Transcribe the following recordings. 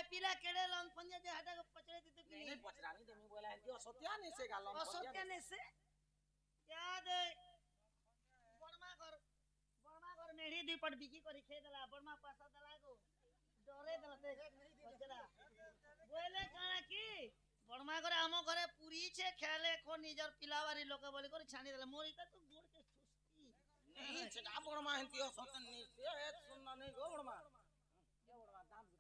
पिला केड़े लंग पंजे जे हटा के पचड़े दिते कि नहीं पचरानी देमी बोला है जो सत्या नहीं से गालम असत्य ने से याद बर्मा घर मेढ़ी दुई पट बिकी करी खे देला बर्मा पासा देला को डरे देला ते बचला बोले काना की बर्मा करे आमो घरे पूरी छे खेले को निजर पिलावारी लोके बोली करे छानी देला मोरी का तो गोड़ के सुस्ती नहीं छगा बड़मा हंतियो सतन नहीं से सुनना नहीं गो बड़मा क्या बड़मा दाम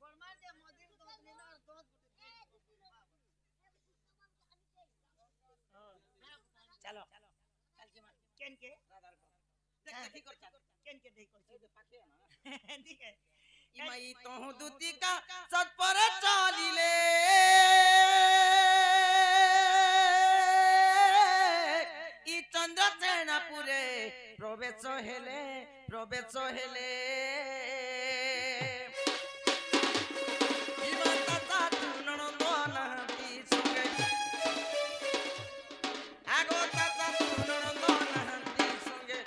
बर्मा जे मदिर तो निना तो चलो चल के मार केन के देखी कर केन के देखो ये पाके ना ठीक है इमाई तोहु दुती का सत पर चालीले ई चंद्र सेनापुरे प्रवेश हेले जीवंता तुनन दोन हती संगे आगो ताता तुनन दोन हती संगे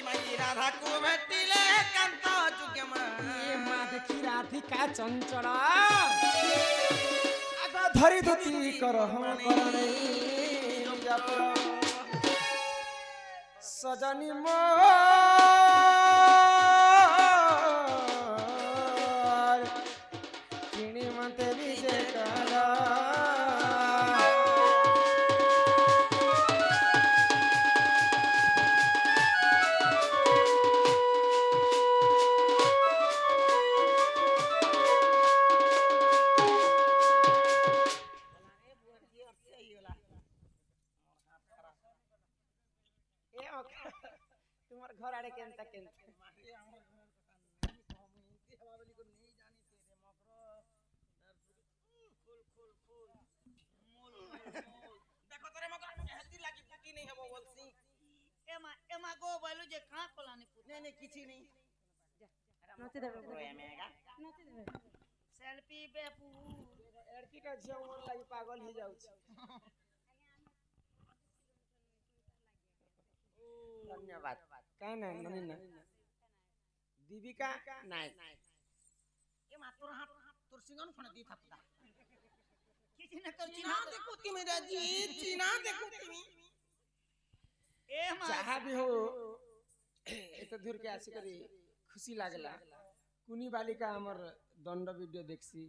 इमाई राधा को भेटिले कांत जुगे मा ये माँ देखी राधिका चंचल आगा धरी धुती कर हम करने सजनी मोर किणी मते विजय करा तुम्हार घर आड़े केनता केनता मारे हमर घर का नहीं कमिटी हवाली को नहीं जानी तेरे मकरो फूल मूल देखो तेरे मकरो हल्दी लागी पुकी नहीं हबो बोलसी एमा गो बोलू जे का कोलानी पुत नहीं किछि नहीं नते देबे एमेगा नते देबे सेल्फी बेपू लड़की का झियो मन लागी पागल हो जाउ छी धन्यवाद काय ना ननी ना दीपिका नायक ए मातुर हाथ तोर सिंगन फण दी थापदा किसी ने कर चीना देखो ती मेरा जी चीना देखो ती ए मा जहाँ भी हो एत दूर के आसी करी खुशी लागला कुनी बालिका हमर दंड वीडियो देखसी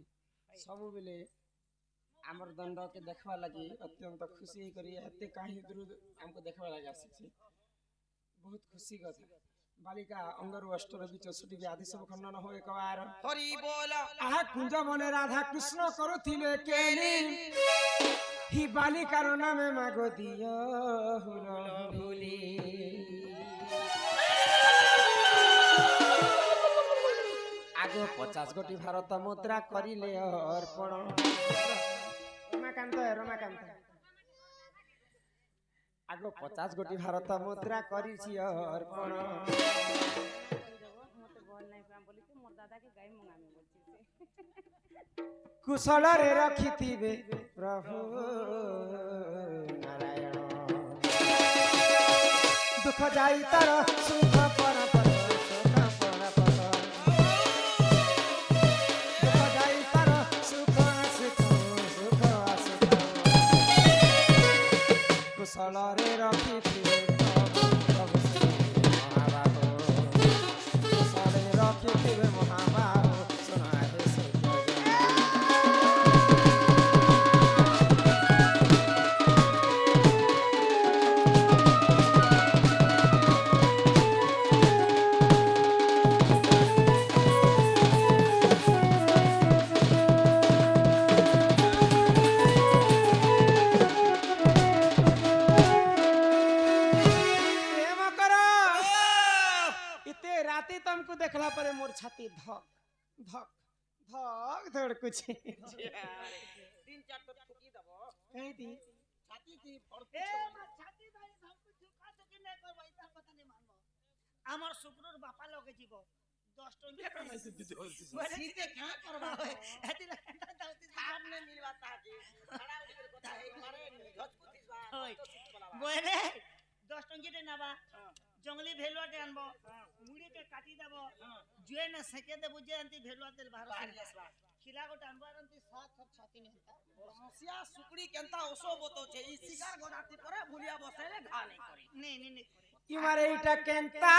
सब बेले हमर दंड के देखवा लगी अत्यंत खुशी करी एते काहे दूर हमको देखवा लगा आसी बहुत खुशी कथा बालिका अंगरु अष्टर बीच छुटी व्याधि सब खंडन हो एक बार हरि बोल आहा कुंज बने राधा कृष्ण करुथिले केनी ही बालिकार नामे मागो दियो हुल भूली आगो 50 गोटी भारत मुद्रा करिले अर्पण रमाकांत आगो 50 गोटी भारत मुद्रा करिछि अर्पण कुशल रे रखिथिबे प्रभु नारायण दुख जाई तार सुख पर सुख पर दुख जाई तार सुख कुशल रे रखिथिबे प्रभु महाबाहो कुशल रे रखिथिबे महाबाहो सुनाए देखला परे मोर छाती धक धक धक धड़ कुछ 3-4 तो ठुकी दबो कहि दी छाती की ए छाती दाई धक झुका तो कि नै करबै त पता नै मानबो हमर शुक्रर बापा लगे जीवो 10 टंकी सीधे क्या करबा एति लगता दाउती सामने मिलवाता जी खड़ा उधर कोता है मारे गजपुती बा बोले 10 टंकी रे नाबा जंगली भेलुआटे आनबो मुड़ी के काटी देबो जुए न सेके देबो जे अंती भेलुआ तेल बाहर से खिला गोटे आनबो अंती सात और छाती में समस्या सुकड़ी केनता ओसो बतो छे ई शिकार गोडाती करे भुलिया बसेले घा नहीं करी नहीं कि मारे इटा केनता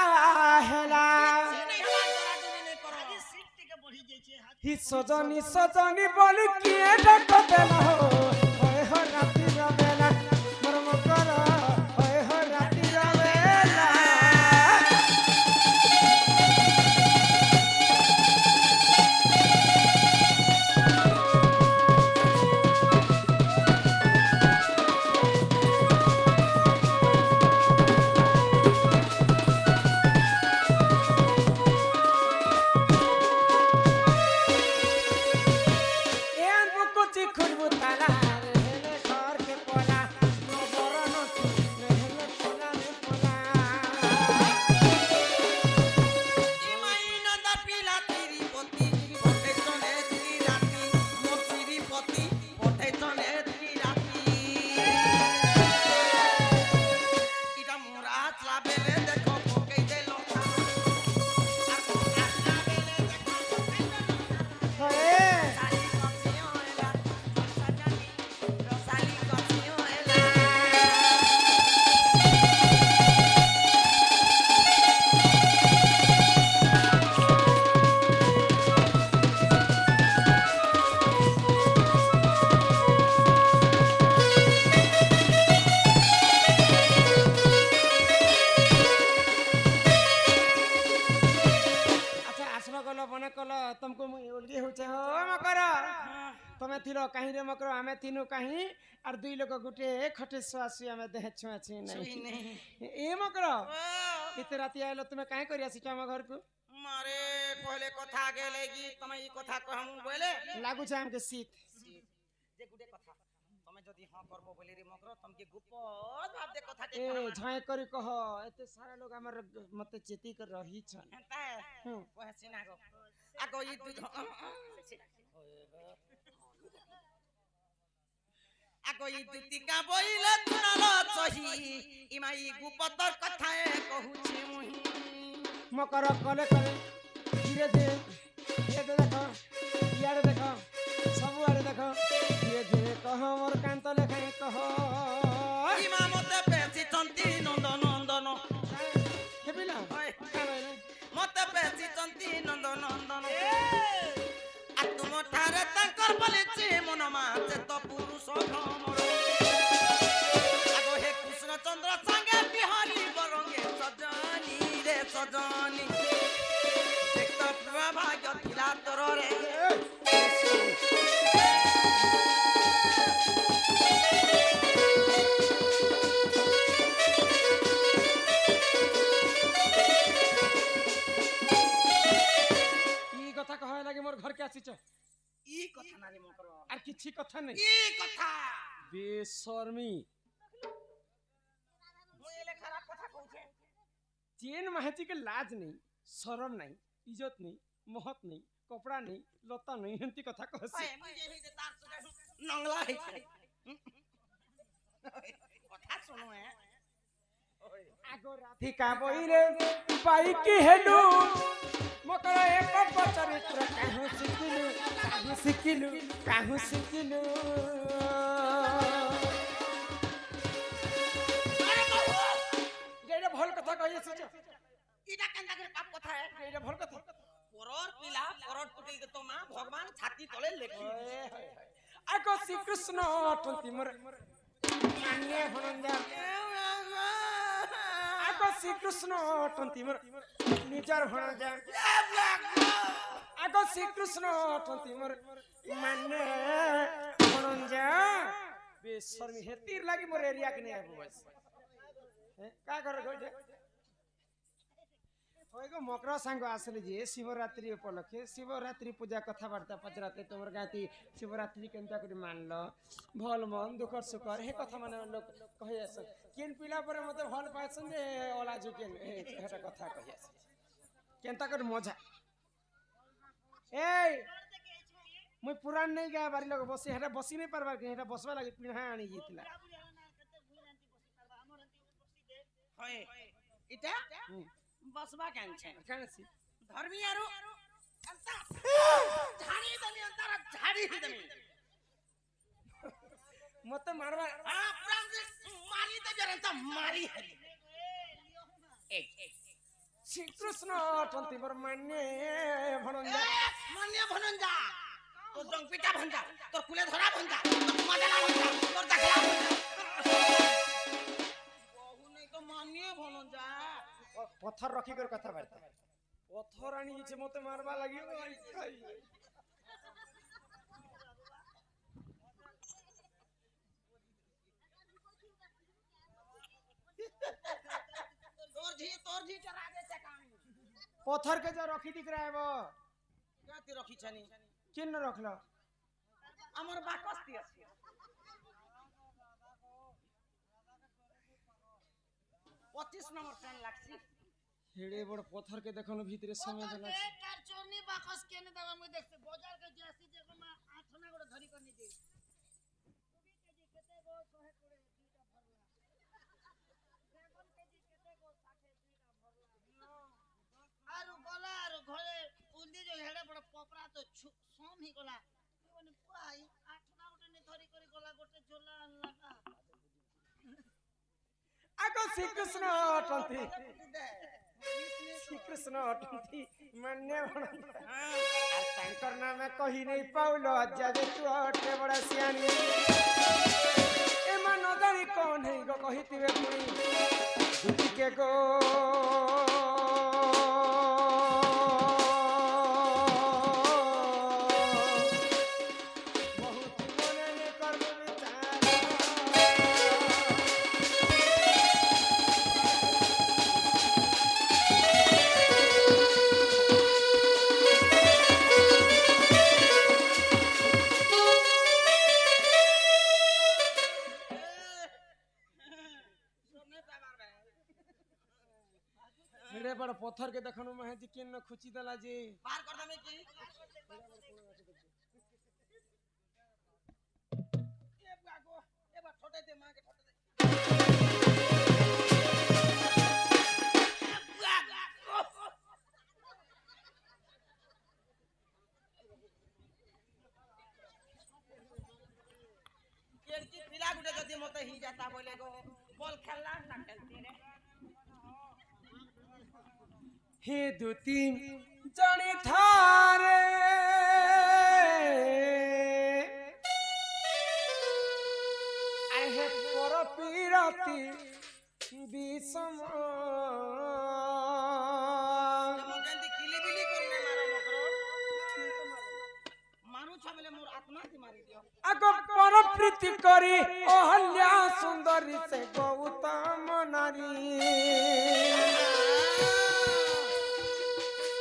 हेला नहीं हमार गोडाती नहीं करो आगे सीट के बढ़ी जाई छे हाथ हि सजनी बोल किए डक देला हो होय हो राती रवेला मरम कर होय हो राती रवेला खुशबू ताला रहले घर के पोला नो बरन रहले पोला रे पोला ई माइना दा पिला तेरी पति पठे चले ती राती मोर सिरी पति पठे चले ती राती इटा मोरा आचला बेले देखो पके देलो आ आचला बेले देखो पके देलो होए तुमको उलगी होचे हो मकर तमे थिलो कहीं रे मकर हमें तीनों कहीं और दुई लोग गुटे खटे स्वासी हमें देह छुआ छी नहीं ए मकर इते राती आइलो तुमे काहे करिया छी हम घर को मारे पहले कथा गेलेगी तमे ई कथा कहमु बोले लागु छ हमके सीत जे गुटे कथा तमे जदी हां करबो बोले रे मकर तमके गुप्त भाव दे कथा ए झाय करी कह एते सारा लोग हमर मते चेती कर रही छन हेता ओहे सिना गो आगो ई दूध आगो ई दुतिका बोइले तुनालो चही इमाई गुप्तर कथाए कहूची मुही मकर कले करे धीरे धीरे ये देखो यार देखो सब आरे देखो धीरे धीरे कह मोर कांत लेखाए कह इमा मते पेची चंती नंद नंदन हेबिला मते पेची चंती नंद नंदन आ तुम ठारे तंकर बलिची मन माचे तो पुरुष भ्रमर आगो हे कृष्ण चंद्र संगे बिहारी बरंगे सजनी रे सजनी देख तो पूरा भाग्य थिला तोर रे कथा कहय लागे मोर घर के आसीच ई कथा ना रे मकर आर किछि कथा नहीं ई कथा बेशर्मी मोएले खराब कथा कहू छे चेन महती के लाज नहीं शरम नहीं इज्जत नहीं महत नहीं कपड़ा नहीं लता नहीं हंती कथा कहसी ओए मुझे ही तार सुने नंगला है कथा सुनो है आगो राती का बोइले पाई की हेलू मकर एक चरित्र काहू सिकिलू जेडे भल कथा कहि छी इटा केनता के पाप कथा है जेडे भल कथा परर पिला परर टुटी के तो मां भगवान छाती तले लेखी आगो श्री कृष्ण अटंती मोर मानिए हनंजा आगो श्री कृष्ण अटंती मोर निजर हनंजा आगो श्री कृष्ण अटंती मोर माने हनंजा बेशर्मी हेतीर लागी मोर एरिया के नहीं आबो बस का कर गइले होइगो मकर सांग आसले जे शिवरात्रि उपलक्षे शिवरात्रि पूजा कथा वार्ता पचराते तोमर गाती शिवरात्रि केनता करी मानलो भल मन दुखर सुकर हे कथा माने लोग कहि आस केन पिला पर मते भल पाछन जे ओला जुकेन हेटा कथा कहि आस केनता कर मजा ए मुई पुरान नहीं गा बारी लोग बसी हेटा बसी नहीं परबा के हेटा बसवा लागि पिणा आनी जितला होय इटा हम्म, बसबा केन छे कौन सी धर्मी आरो अंता झाड़ी दमी अंतर झाड़ी दमी मत मारवा हां प्राण से मारी दे जरंता मारी हली एक श्री कृष्ण अटंती बर मान्य भणंजा मान्य भनंजा तो जंग पिटा भंजा तो कुले धरा भंजा तो मदला भंजा तो दखला भंजा बहु नहीं तो मान्य भनंजा पत्थर रखी कर कथा बार्ता पत्थर आनी छे मते मारवा लागियो तोर जी चरा दे से काम पत्थर के जो रखी दिख रहा है वो जाति रखी छनी किन रखलो हमर बाकस ती अछि 25 नंबर ट्रेन लागसी हेड़े बड़ पत्थर के देखनो भीतरे समय देला ए कार चोरनी बाकस केने दवा मुई देखते बाजार के जासी जेको मा आठना गोड़ धरी करनी दे कुबी केजी केते गो 100 कोड़े दुटा भरला बेगन केजी केते गो 60 दुटा भरला आरु गला आरु घरे उंदी जो हेडे बड़ पोपरा तो सोम ही गला कोने पाई आठना गोटे ने धरी करी गला गोटे झोला लगा आगो श्री कृष्ण अटंती श्री कृष्ण अटंती मान्य भणंजा आ तांकर नाम कहि नहीं पाउलो जाजे तू अटे बड़ा सियानी ए मन जानी कौन है गो कहितिवे पुनी दुटी के गो बहुत मने ने करबो विचार सोने पे मारबे हेड़े बड़ पत्थर के देखनो महे जी केन खुची दला जी बाहर कर दमे की ए बागो ए बा छोटे दे मां के छोटे दे केलकी पिला गुटे जदी मते ही जाता बोले गो बॉल खेलला ना खेलती रे हे दो तीन जने थारे आहे पर पीरती विषम जमगंदी किली बिली करने मारो मकरो मारू छ बोले मोर आत्मा ती मारी दियो आगो पर प्रीति करी अहल्या सुंदरी से गौतम नारी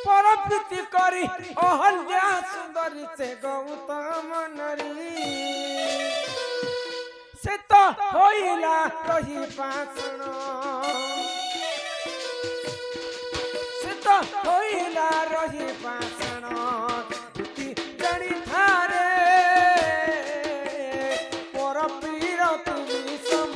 पर प्रीति करी अहल्या सुंदरी से गौतम नारी से तो होइला रही पासण से तो होइला रही पासण दुती जणी थारे पर पीर तुमी सम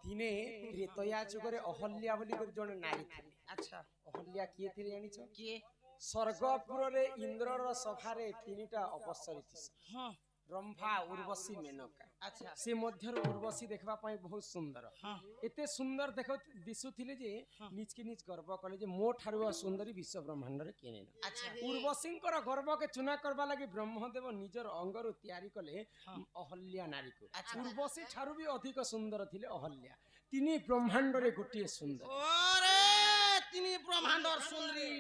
दिने त्रेतया जुगरे अहल्या बोली कर जण नारी थिले अच्छा अहल्या किए थिले जानिछ किए स्वर्गपुर रे इंद्रर सभारे तीनिटा अपसरी थिस हां रंभा उर्वशी मेनका अच्छा से मध्यर उर्वशी देखबा पई बहुत सुंदर हां एते सुंदर देखो दिसुथिले जे निज के निज गर्व कले जे मो ठारु सुंदरी विश्व ब्रह्मांड रे केने ना अच्छा उर्वशींकर गर्व के चुना करबा लागि ब्रह्मदेव निजर अंगरु तयारी कले अहल्या नारी को अच्छा। उर्वशी ठारु भी अधिक सुंदर थिले अहल्या तिनी ब्रह्मांड रे गोटिए सुंदर ओरे तिनी ब्रह्मांडर सुंदरी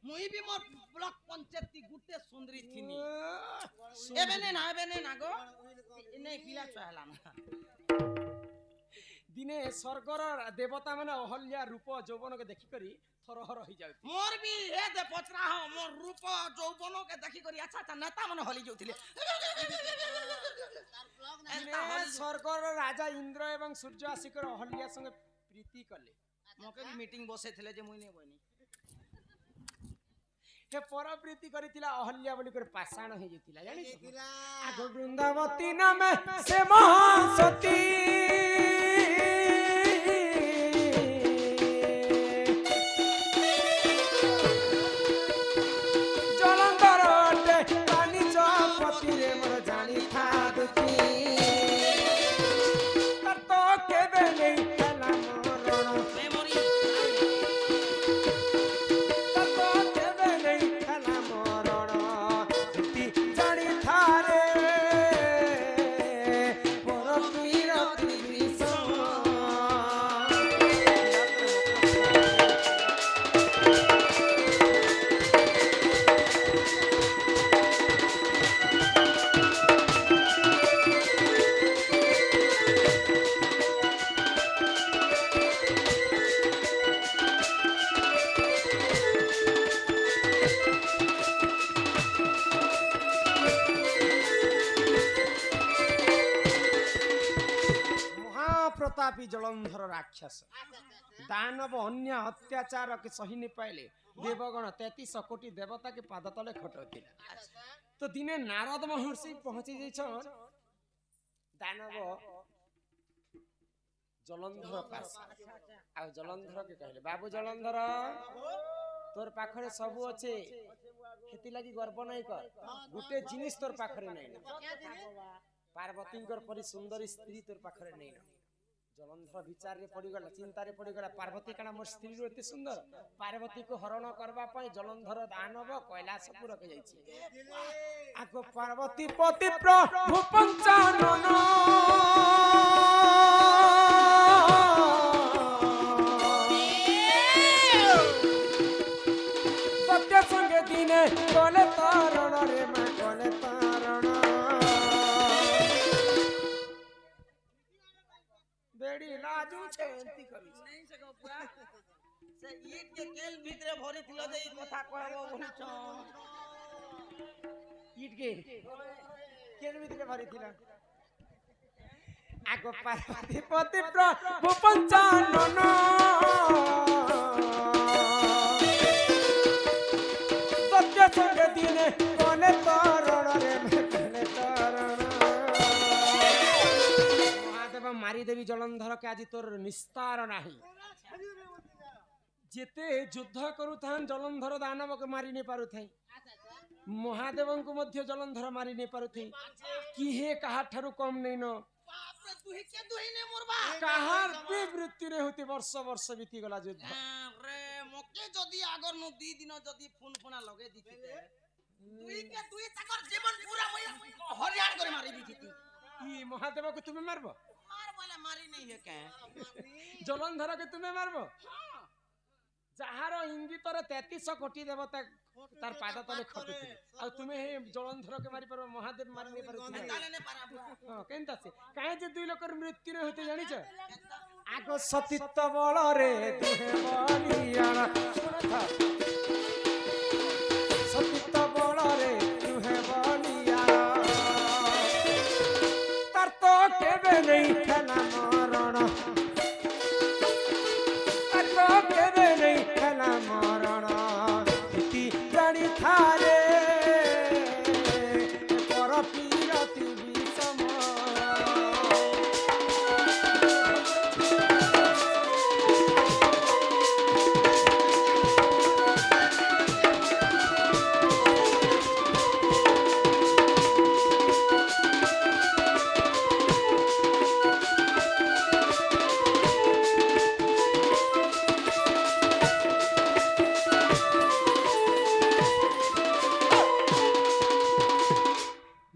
मुई भी मोर ब्लॉक पंचायती गुटे सुंदरी थिनी एबे ने ना गो इने पिला चहला ना दिने स्वर्गर देवता माने अहल्या रूप यौवन के देखि करी थरहर हो जाउथि मोर भी हे दे पचरा हो मोर रूप यौवन के देखि करी अच्छा अच्छा नेता मन हली जाउथिले स्वर्गर राजा इंद्र एवं सूर्य आसिकर अहल्या संगे प्रीति कले मोके भी मीटिंग बसे थिले जे मुई नै बनी हे पर प्रीति करितिला अहल्या बोली कर पाषाण हो जतिला जानि आगो वृंदावती नामे से महासती जलंधर अटे पानी चपति रे मोर जानी थादती तर तो केबे नै तला मरण मेमोरी ततो केबे नै तला मरण ती जानी थारे पर पीरति विषम महाप्रतापी जलंधर राक्षस दानव अन्य अत्याचार के सही नहीं पाइले देवगण 33 कोटी देवता के पाद तले खटौथिला तो दिने नारद महर्षि पहुंची जाइछन दानव जलंधर पास आ जलंधर के कहले बाबू जलंधर तोर पाखरे सबु अच्छे हेती लगी गर्व नहीं कर गुटे जिनिस तोर पाखरे नहीं पार्वती परी सुंदरी स्त्री तोर पाखरे नहीं जलंधर विचार रे पड़ी गला चिंता रे पड़ी गला पार्वती काना मोर स्त्री रो एते सुंदर पार्वती को हरण करबा पई जलंधर दानव कैलाशपुर के जाईछि आगो पार्वती पति प्रभु पंचानन सत्य संगे दिने कोले तारण रे मां कोले तारण बेड़ी लाजू छेंती करी नहीं सको पुआ से ईट के केल भीतरे भरी थिलो जे ई कथा कहबो बोलछ ईट के केर भीतरे भरी थिला आगो पार्वती पति प्रभु पंचानन सत्य संग दिने कोने तारण रे कोने तारण महादेव मारी देवी जलंधर के आज तोर निस्तार नाही जेते युद्ध करू थान जलंधर दानव के मारी नहीं पारु थाई महादेव को मध्य जलंधर मारी नहीं पारु थाई कि हे कहा ठारू कम नहीं न बाप रे दुही के दुही ने मोरबा कहार पे मृत्यु रे होती वर्ष वर्ष बीती गला युद्ध रे मोके जदी आगर नु 2 दिन जदी फोन फोना लगे दिथिते दुही के दुही ताकर जीवन पूरा मय हरियाण करे मारी दिथिती ई महादेव को तुम्हें मारबो मार बोले मारी नहीं है के जलंधर के तुम्हें मारबो जहार इंगित 33 कोटी देवता तार पाद तले खटुथि आ तुम्हें हे जलंधर के मारी पर महादेव मारी नहीं पारु ताले ने पाराबो हां केनता से काहे जे दुई लोकर मृत्यु रे होते जानि छ आगो सतीत्व बल रे तुहे बलियाना सुनथा सतीत्व बल रे तुहे बलियाना तार तो केबे नहीं खेला मरण तार तो केबे नहीं खेला मरण इति जानी थारे पर पीरति विषम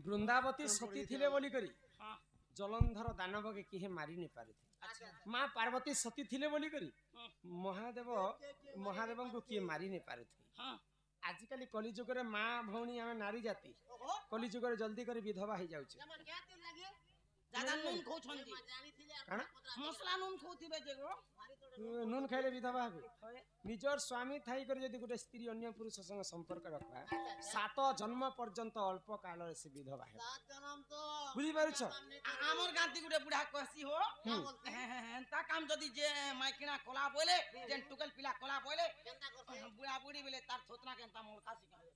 वृंदावती सती थिले बोली करी जलंधर दानव के किहे मारी नहीं पारे माँ पार्वती सती थिले बोली करी महादेव को किए मारी नहीं पारे आजिकल कलिजुग रे माँ भौणी आमे नारी जाति कलिजुग रे जल्दी कर विधवा हो जाउछ ज्यादा नून खौ छंदी काना मसला नून खौथिबे जेगो নুন খাইলে বিধবা হবে নিজর স্বামী থাই করে যদি গোটে স্ত্রী অন্য পুরুষ সঙ্গে সম্পর্ক রাখবা 7 জন্ম পর্যন্ত অল্প কালরে সে বিধবা হবে বুঝি পারছ আমার গান্তি গুটে বুড়া কহসি হো তা কাম যদি যে মাইকিনা কলা বলে যে টুকেল পিলা কলা বলে বুড়া বুড়ি বলে তার থোতনা কেনতা মোলকা শিখাবে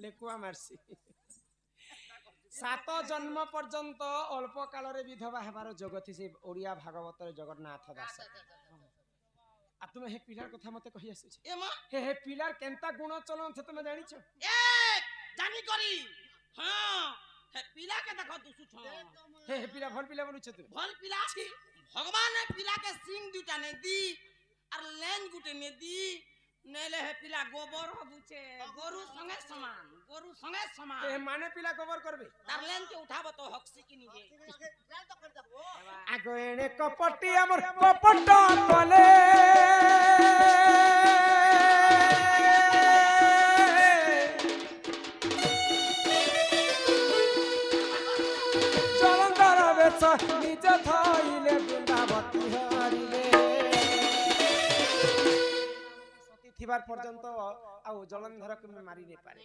লেকুয়া মারছি 7 জন্ম পর্যন্ত অল্প কালরে বিধবা হেবার যোগ থিসে ওড়িয়া ভাগবতর জগন্নাথ দাস আর তুমি হে পিলার কথা মতে কহি আসুছ এ মা হে পিলার কেনতা গুণ চলন সে তুমি জানিছ এ জানি করি হ্যাঁ হে পিলা কে দেখো দুসু ছ হে পিলা ভাল পিলা বলুছ তুমি ভাল পিলা ভগবান হে পিলা কে সিং দুটা নে দি আর লেন গুটে নে দি নেলে হে পিলা গোবর হবুছে গরু সঙ্গে সমান এ মানে পিলা গোবর করবে তার লেন কে উঠাবো তো হকসি কি নিজে আগে এনে কপটি আমার কপট কলে জলন্ধর বেশ নিজ থইলে বৃন্দাবতী হারিলে সতী থিবার পর্যন্ত আউ জলন্ধর কে মারি নে পারে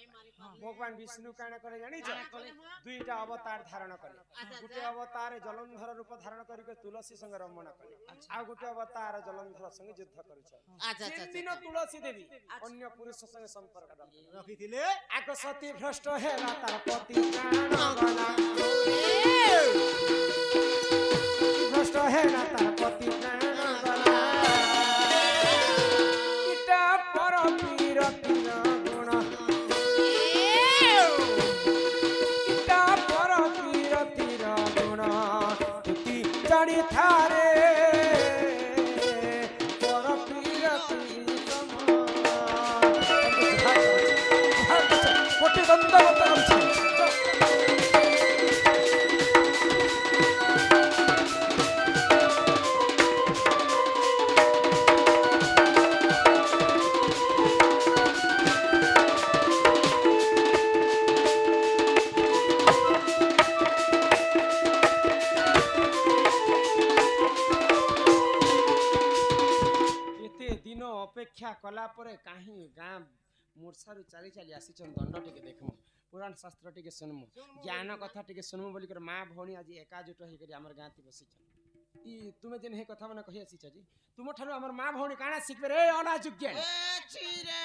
ভগবান বিষ্ণু কানা করে জানিছ দুইটা অবতার ধারণ কলে গুটে অবতার জলন্ধর রূপ ধারণ করি তুলসী সঙ্গে রমনা কলে আর গুটে অবতার জলন্ধর সঙ্গে যুদ্ধ করিছ দিন তুলসী দেবী অন্য পুরুষ সঙ্গে সম্পর্ক রাখিলে আগ সতী ভ্রষ্ট হেলা তার পতি প্রাণ গলা ভ্রষ্ট হেলা তার পতি প্রাণ গলা ইটা পর বিরতি গুণ ইটা পর বিরতির গুণ তুতি জানি থারে পর বিরতি কোটি দণ্ডবত করছে অপেক্ষা কলা পরে কাহি গাঁ মূর্ছারু চালি চালি আসিছন দণ্ড টিকে দেখমু পুরাণ শাস্ত্র টিকে শুনমু জ্ঞান কথা টিকে শুনমু বলি করে মা ভଉଣୀ আজি একাজুট হই করি আমার গাঁতি বসিছন ই তুমি যেন হে কথা মানে কহি আসিছ জি তুম ঠারু আমার মা ভଉଣୀ কাଣା শিখবে রে অনাযোগ্য এ ছি রে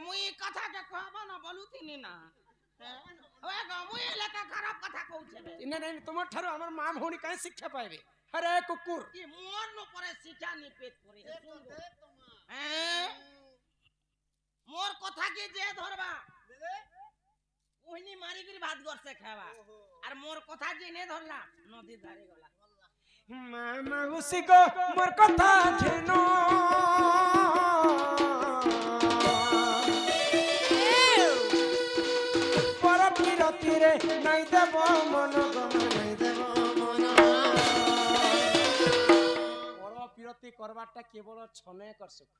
মুই কথা কে কহবা না বলুতিনি না ওয়ে গো মুই লেকা খারাপ কথা কইছে রে না না তুম ঠারু আমার মা ভଉଣୀ কাই শিক্ষা পাইবে আরে কুকুর কি মোর ন পরে শিক্ষা নি পেট করে মোর কথা কি যে ধরবা ওইনি মারি করে ভাত গরছে খাবা আর মোর কথা যে নে ধরলা নদী ধারে গলা মামা উসি গো মোর কথা ঘেনো পর বিরতি রে নাই দেব মন গম নাই দেব মন পর বিরতি করবাটা কেবল ছনে কর সুখ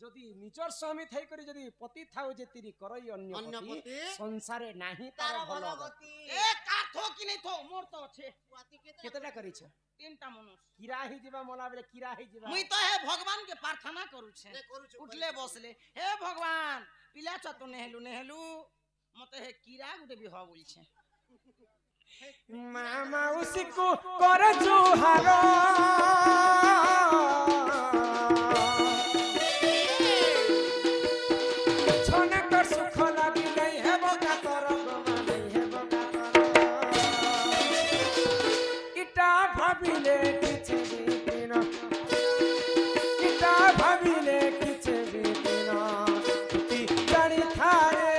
যদি নিজর স্বামী থাই করে যদি পতি থাও যে তিরি করই অন্য পতি সংসারে নাহি তার ভালো গতি এ কাঠো কি নাই থো মোর তো আছে কেতেটা করিছ তিনটা মনুষ কিরা হি দিবা মলা বেলে কিরা হি দিবা মুই তো হে ভগবান কে প্রার্থনা করুছে উঠলে বসলে হে ভগবান পিলা ছ তো নেহেলু মতে হে কিরা গুটে বিহ বলছে মামা উসিকু করে জুহার ছনে কর সুখ লাগি নাই হেব কাতর গমা নাই হেব কাতর ইটা ভাবিলে কিছু বিপিন ইটা ভাবিলে কিছু বিপিন তুই জানি থারে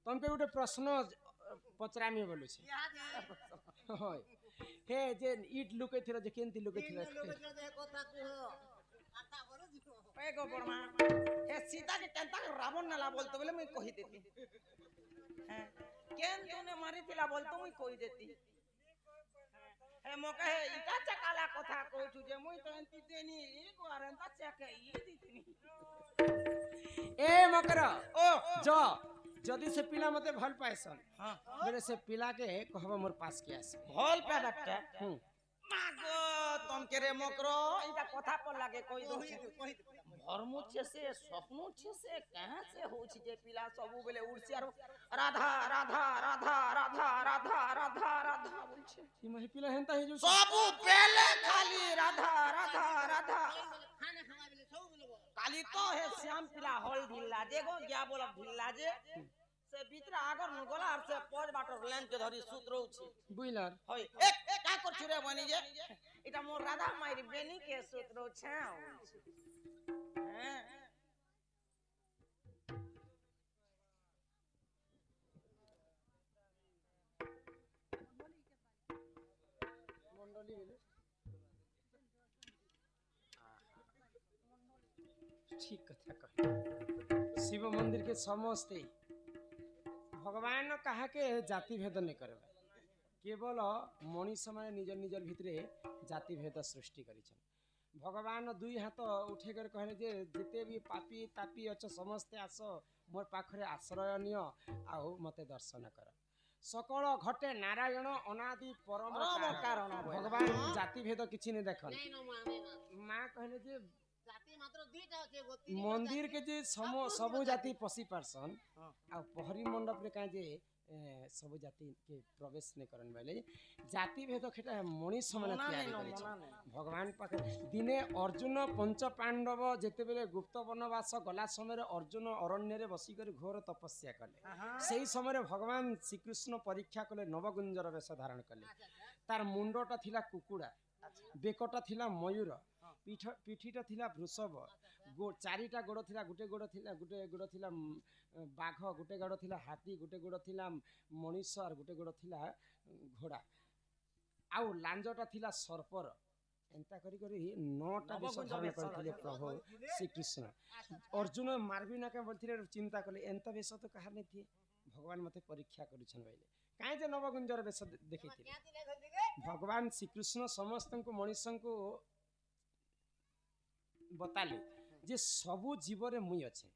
ତମକେ ଗୋଟେ ପ୍ରଶ୍ନ ପଚରାମି ବୋଲୁଛି হয় হে যে ইট লুকে থিলা যে কেনতি লুকে থিলা ए गो बर्मा हे सीता के केनता रावण नेला बोलतो बोले मैं कहि देती हैं केन तूने मारी थिला बोलतो मैं कहि देती हे मोके हे इटा चकाला कथा कहू जे मुई तो एंती देनी एक बार एंता चके ये दीतनी ए मकर ओ ज जदी से पिला मते भल पाएसन हां मेरे से पिला के कहबो मोर पास के आस भल पे बेटा हूं मागो तुम के रे मोकरो इटा कथा पर लागे कहि दो धर्म छे से स्वप्न छे से कहां से हो छी जे पिला सबु बेले उड़सी आरो राधा राधा राधा राधा राधा राधा राधा बोल छे ई मही पिला हेंता हे जो सबु बेले खाली राधा राधा राधा काली तो है श्याम पिला हल ढिल्ला देखो क्या बोल ढिल्ला जे से भीतर आगर न गला और से पज बाटर लाइन के धरी सूत्र छी बुइलार होय एक का कर छुरे बनी जे इटा मोर राधा मारी बेनी के सूत्र छाऊ हैं मंडली बेले ठीक कथा कह शिव मंदिर के समस्ते भगवान कहा के जाति भेद नहीं करे केवल मनीष माने निज निजर भितरे जाति भेद सृष्टि करिछन भगवान दुई हाथ उठे कर कहले जे जिते भी पापी तापी अछ समस्ते आस मोर पाखरे आश्रय नियो आउ मते दर्शन कर सकल घटे नारायण अनादि परम कारण भगवान जाति भेद किछि नहीं देखन मां कहले जे जाति मात्र दुईटा अछि गोती मंदिर के जे सबु जाति पसी परसन आ पहरी मंडप रे का जे सब जाति के प्रवेश नहीं करन बेले जाति भेद खेटा मनीष माने तैयारी करै छै भगवान पाखे दिने अर्जुन पंच पांडव जेते बेले गुप्त वनवास गला समय रे अर्जुन अरण्य रे बसी कर घोर तपस्या कले सेही समय रे भगवान श्री कृष्ण परीक्षा कले नवगुंजर वेश धारण कले तार मुंडटा थिला कुकुड़ा बेकटा थिला मयूर पिठीटा थिला वृषभ चारिटा गोड़ थिला गुटे गोड़ थिला बाघ गुटे गोड़ थिला हाथी गुटे गोड़ थिला मनीष और गुटे गोड़ थिला घोड़ा आउ लांजटा थिला सर्पर एंता करी करी 9टा वेश धारण करथिले प्रभु श्री कृष्ण अर्जुन मारबी ना के बोलथिले चिंता कले एंता वेश तो कहार नहीं थी भगवान मते परीक्षा करिछन बैले काहे जे नवगुंजर वेश देखैथिले भगवान श्री कृष्ण समस्त को मनीष को बताले जे सबु जीव रे मुई अछि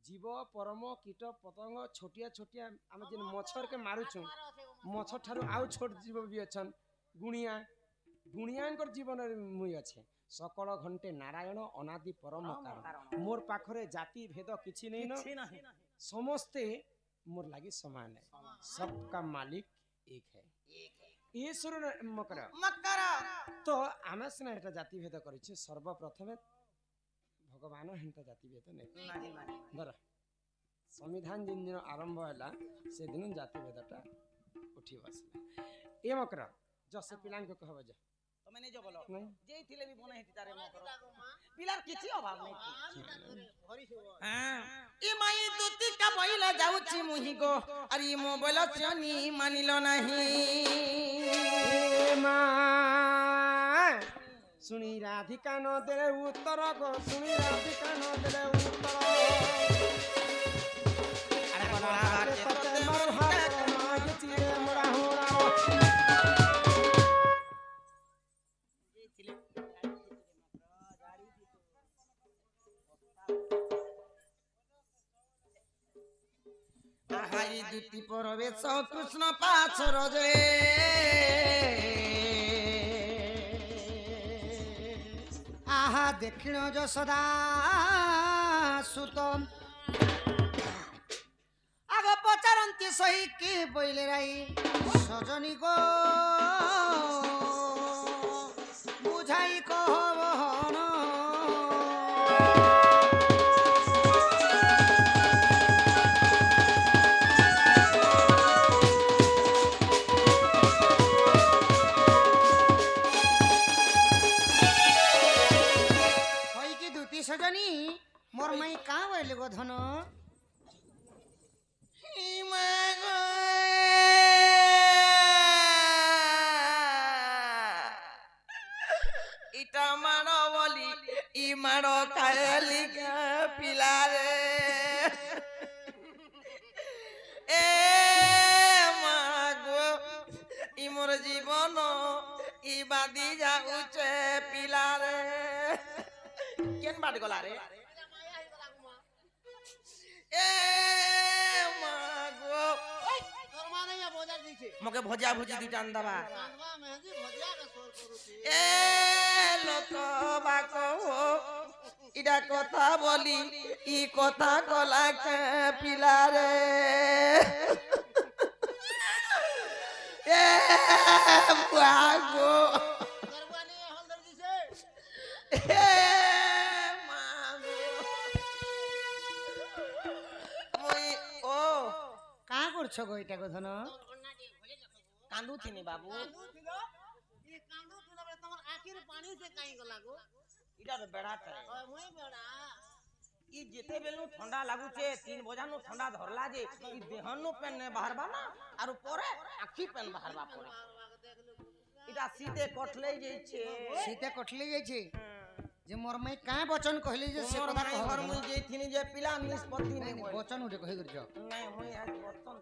जीव परम कीट पतंग छोटिया छोटिया हम जे मच्छर के मारुछु मच्छर ठारू आउ छोट जीव भी अछन गुणियांकर जीवन रे मुई अछि सकल घंटे नारायण अनादि परम कारण मोर पाखरे जाति भेद किछि नै न समस्ते मोर लागि समान है सबका मालिक एक है ईश्वर मकरा तो आमे सिना एटा जाति भेद करिछि सर्वप्रथमे भगवान हेंता जाति भेद नहीं धर संविधान जिन दिन आरंभ हैला से दिन जाति भेदटा उठी बसला ए मकरा जसे पिलान को कहबो जा तमे नै जो बोलो जेई थिले भी बने हेति तारे मकर पिलार किछि अभाव नै हां ई माई दुती का बइला जाउची मुही गो अरे मो बोल चनी मानिलो नाही ए मां सुनी राधिका न देले उत्तर गो सुनी राधिका न देले उत्तर अरे बड़ा हाथे तते मर हाथ माग चिरे मोरा होरा जेई थिले आहाई दुती परवे कृष्ण पाछर जे आहा दक्षिण यशोदा सुत आग पचारती सही के बोले राई सजनी गो बुझाई कहबहन सजनी मोर मई का बोले गो धन ইটা মারো বলি ই মারো কায়েলি পিলারে এ মা গো ই মোর জীবন ই বাদি যাউছে পিলারে কেন বাট গলা রে এ মা গো তোর মা নাই বজার দিছে মকে ভজা ভুজি দুইটা আনদাবা রান্ধবা মেহেদি ভজিয়া কা সোর করুছি এ লোক বাকো ইডা কথা বলি ই কথা কলা কে পিলারে এ বাগো গরবানি হল ধর দিছে এ মাগো মই ও কা করছো গো এটা গো ধন কান্দু থিনি বাবু ই কান্দু তুলা বলে তোমার আখির পানি সে কাই গলা গো ইডা বেড়াটা মই বেড়া ই যেতে বেলু ঠান্ডা লাগুছে 3 বজানো ঠান্ডা ধরলা যে ই দেহनु পেন বাহারবা না আর পরে আখি পেন বাহারবা পরে এটা শীতে কটলেই যাইছে শীতে কটলি গেছে যে মোর মাই কা বচন কইলি যে সে কথা কহ ঘর মুই যেইথিনি যে পিলা নিষ্পত্তি নাই মই বচন উঠে কই করছ নাই মই আজ বর্তন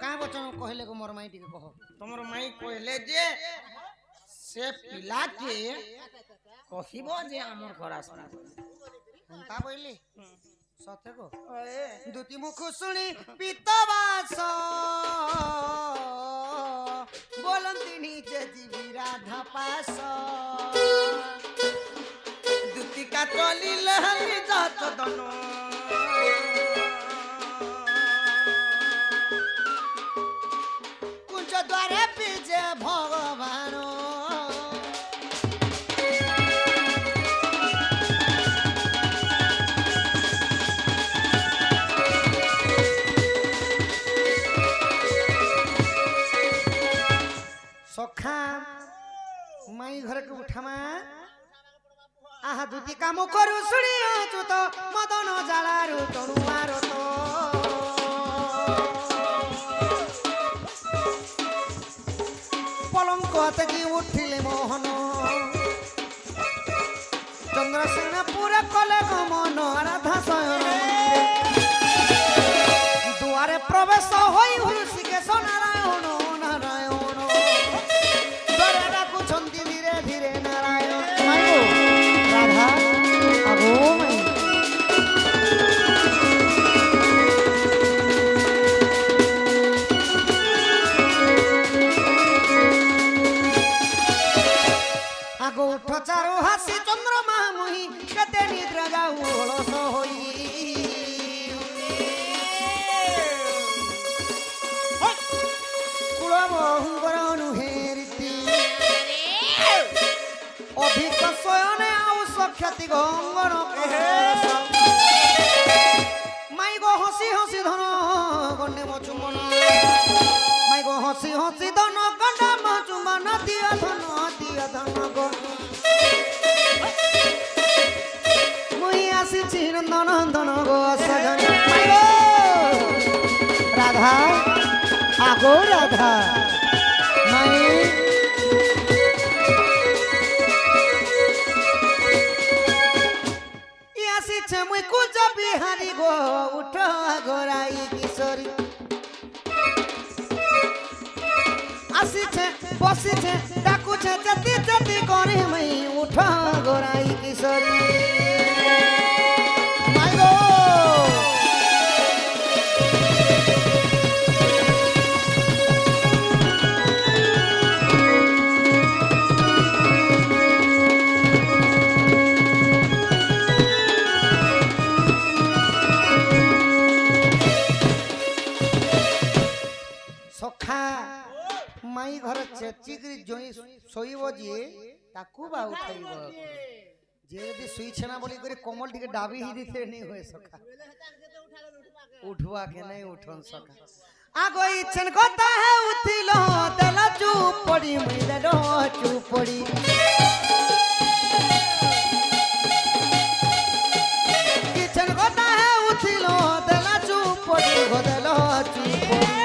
কা বচন কইলে গো মোর মাই টিকে কহ তোমার মাই কইলে যে সে পিলাকে কহিব যে আমার ঘর আসনা তা বইলি সতে গো ওয়ে দুতি মুখ শুনি পিতবাস বলন্তি নিচে জিবি রাধা পাস দুতিকা চলিলে হালি যাত দন কুঞ্জ দ্বারে পিছে ভগবান সখা মাই ঘরকে উঠামা আহা দুটি কাম করু শুনি অচুত মদন জালারু তণুয়ার তো পলঙ্ক থেকে উঠিলে মোহন চন্দ্রসেন পুরে কলে গমন রাধা শয়ন দুয়ারে প্রবেশ হই হৃষিকেশ নারায়ণ নারায়ণ দ্বারে ডাকুছন্তি ধীরে ধীরে নারায়ণ মাইগো রাধা আগো মাই আগো উঠ চারু হাসি চন্দ্রমা মুহি কেতে নিদ্রা যাও অলস হই কুলমহঙ্গর নুহেরিতি অধিক শয়নে আউ সখ্যাতি গঙ্গন মাই গো হসি হসি ধন গন্ডে মচুমন মাই গো হসি হসি ধন গন্ডে মচুমন দিয়া ধন গো মুই আসিছি নন্দন নন্দন গো সজন মাই গো রাধা আগো রাধা মাই আসিছে মুই কুজ বিহারি গো উঠ গোরাই কিশোরী আসিছে বসিছে ডাকুছে জাতি জাতি করে মুই উঠ গোরাই কিশোরী মাই গো সখা মাই ঘর চেচিকি শোইব যে তাকু বা উঠাইব যে যদি শুইছে না বলি করে কমল টিকে ডাবি হি দিতে নেই হয়ে সখা উঠবা কে নাই উঠন সখা আগো ইচ্ছেন কথা হে উঠিল তেলা চুপ পড়ি মিলে র চুপ পড়ি ইচ্ছেন কথা হে উঠিল তেলা চুপ পড়ি গদেল চুপ পড়ি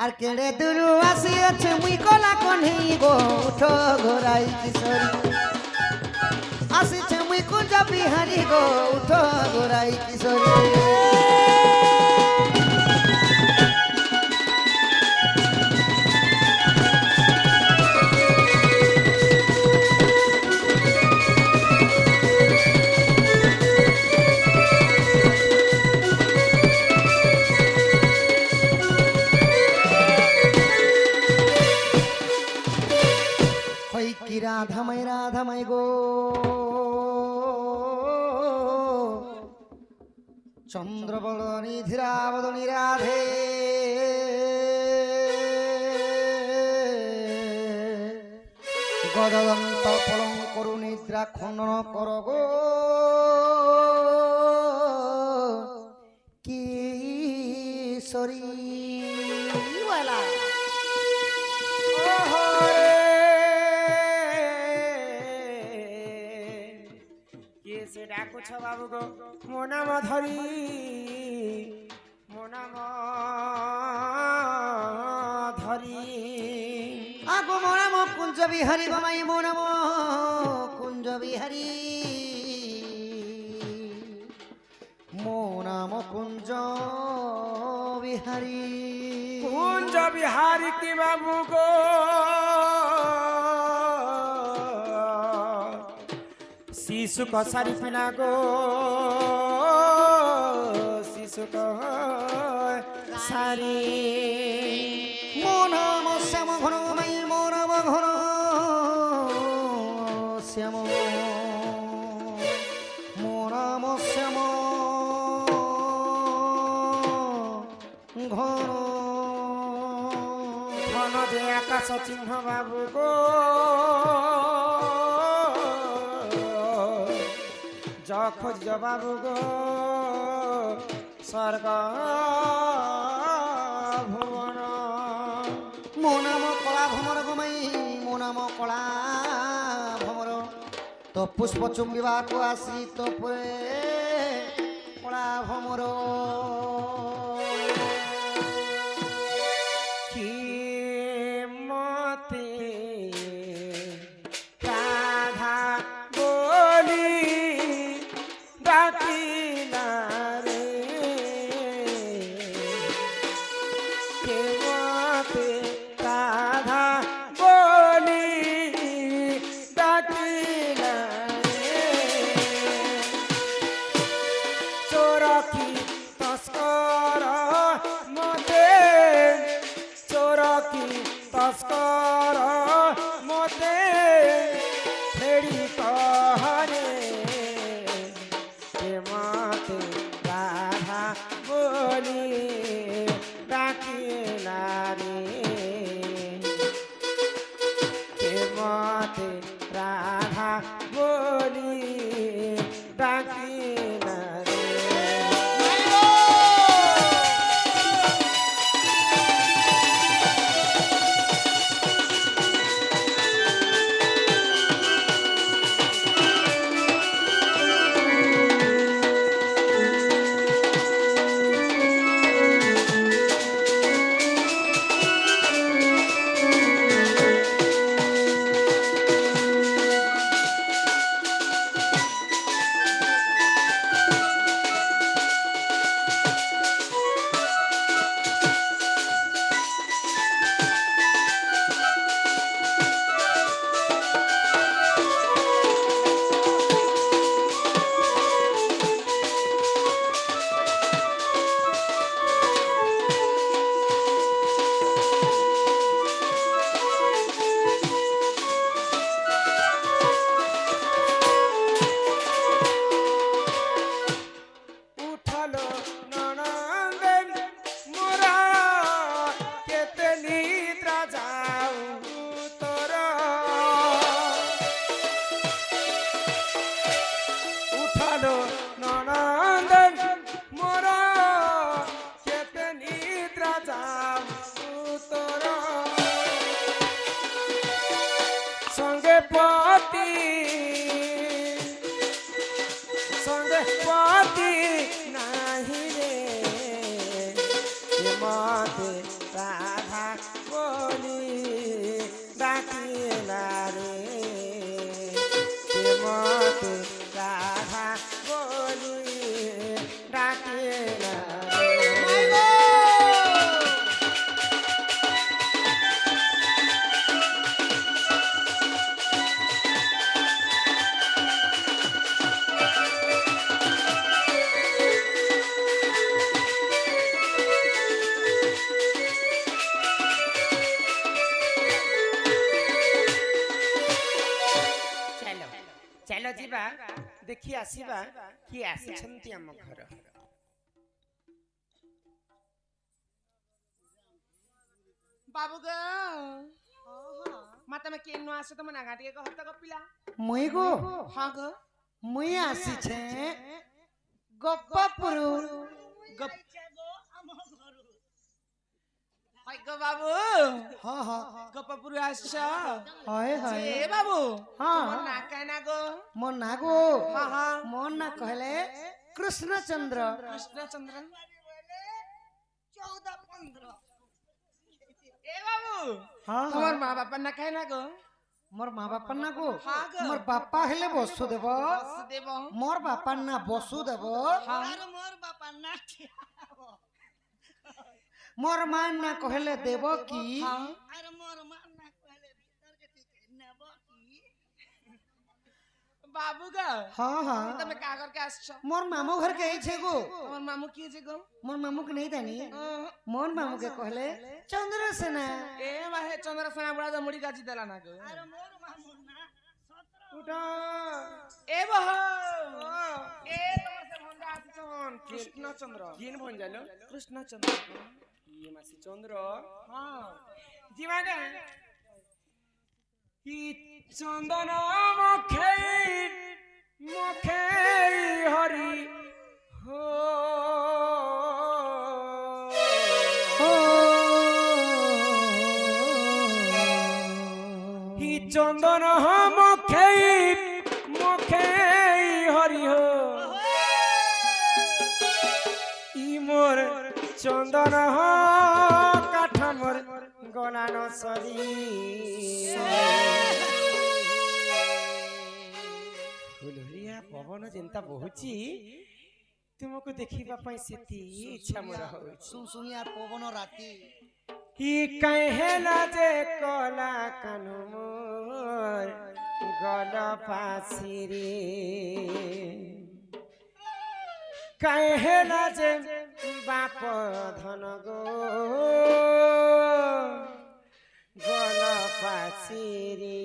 আর কেড়ে দুরু আসিয়াছে মুই কলা কন্হেই গো উঠো ঘোরাই কিশোরী আসিছে মুই কুঞ্জ বিহারী গো উঠো ঘোরাই কিশোরী কি রাধামাই গো চন্দ্রবড় নিধিরাবদনী রাধে গদদন্ত পলং করু নিদ্রা খণ্ডন কর গো কিশোরী বলা से डाकुछ बाबू गो मो नाम धरी मो नाम धरी আগো মো নাম কুঞ্জ বিহারী গমাই মো নাম কুঞ্জ বিহারী মো নাম কুঞ্জ বিহারী कुंज बिहारी की बाबू गो शिशु को सारी पिना गो शिशु को सारी মো নাম শ্যাম ঘন মাই মো নাম ঘন শ্যাম মো নাম শ্যাম ঘন घन दे आकाश चिन्ह बाबू गो ज खोज बाबू गो स्वर्ग भुवन মো নাম কলা ভ্রমর গমাই মো নাম কলা ভ্রমর তো পুষ্প চুম্বিবাকু আসি তো পরে কলা ভ্রমর কি মতে রাধা বলি ডাকিলা রে কে মতে রাধা বলি ডাকিলা রে চোরকি তস্কর মতে চোরকি তস্কর মতে ফেরি কহরে কে মতে রাধা বলি ডাকিলা রে কে মতে রাধা বলি ডাকিলা রে উঠলো ননন্দন মোরা কেতে নিদ্রা যাও তোর উঠলো ননন্দন মোরা কেতে নিদ্রা যাও তোর সঙ্গে পতি সঙ্গে পতি নাহি রে কে মতে রাধা देखि आसीबा कि आसीछंती हम घर बाबू ग माता में केन नो आसे त मना घाटी के कहत ग पिला मुई गो हां ग मुई आसी छे गप्पापुरु गप गो आम घर हाय ग बाबू हाँ हाँ गप्पापुर आछा हाय हाय ए बाबू हाँ तुम ना कहना गो मोर ना गो हां हां मोर ना कहले कृष्णचंद्र कृष्णचंद्र 14-15 ए बाबू हाँ तुम्हार माँ बाप ना कहना गो मोर माँ बापा ना गो हाँ गो। मोर बापा हेले बसुदेव वसुदेव मोर बापा ना बसुदेव और मोर बापा ना मोर माँ ना कहले देव की हाँ और मोर मां ना कहले भीतर के ठीक नेब की बाबू ग हाँ हाँ તમે કા કર કે આછો मोर मामू घर के छे गो તમાર મામુ કી છે ગો मोर मामू के नहीं जानी मोर मामू के कहले चंद्रसेना એ વાહે ચંદ્રસેના બડા મુડી ગાજી દેલા ના ગો और मोर मामू ना 17 ઉઠો એ બહ એ તમાર से भंजा आछन कृष्णचंद्र किन भंजालो कृष्णचंद्र ये मासी चंद्र हां जीवाने कि चंदन मुखे मुखे हरि हो कि चंदन मुखे मुखे हरि हो ई मोर चंदन काठ मोर गला न सरी फुलहरिया पवन जेंता बहुची तुमको देखिबा पई सेती इच्छा मोर होई सुनिया पवन राती ही कहेला जे कला कानु मोर गल पासी रे कहेला जे बाप धन गो गल पासी रे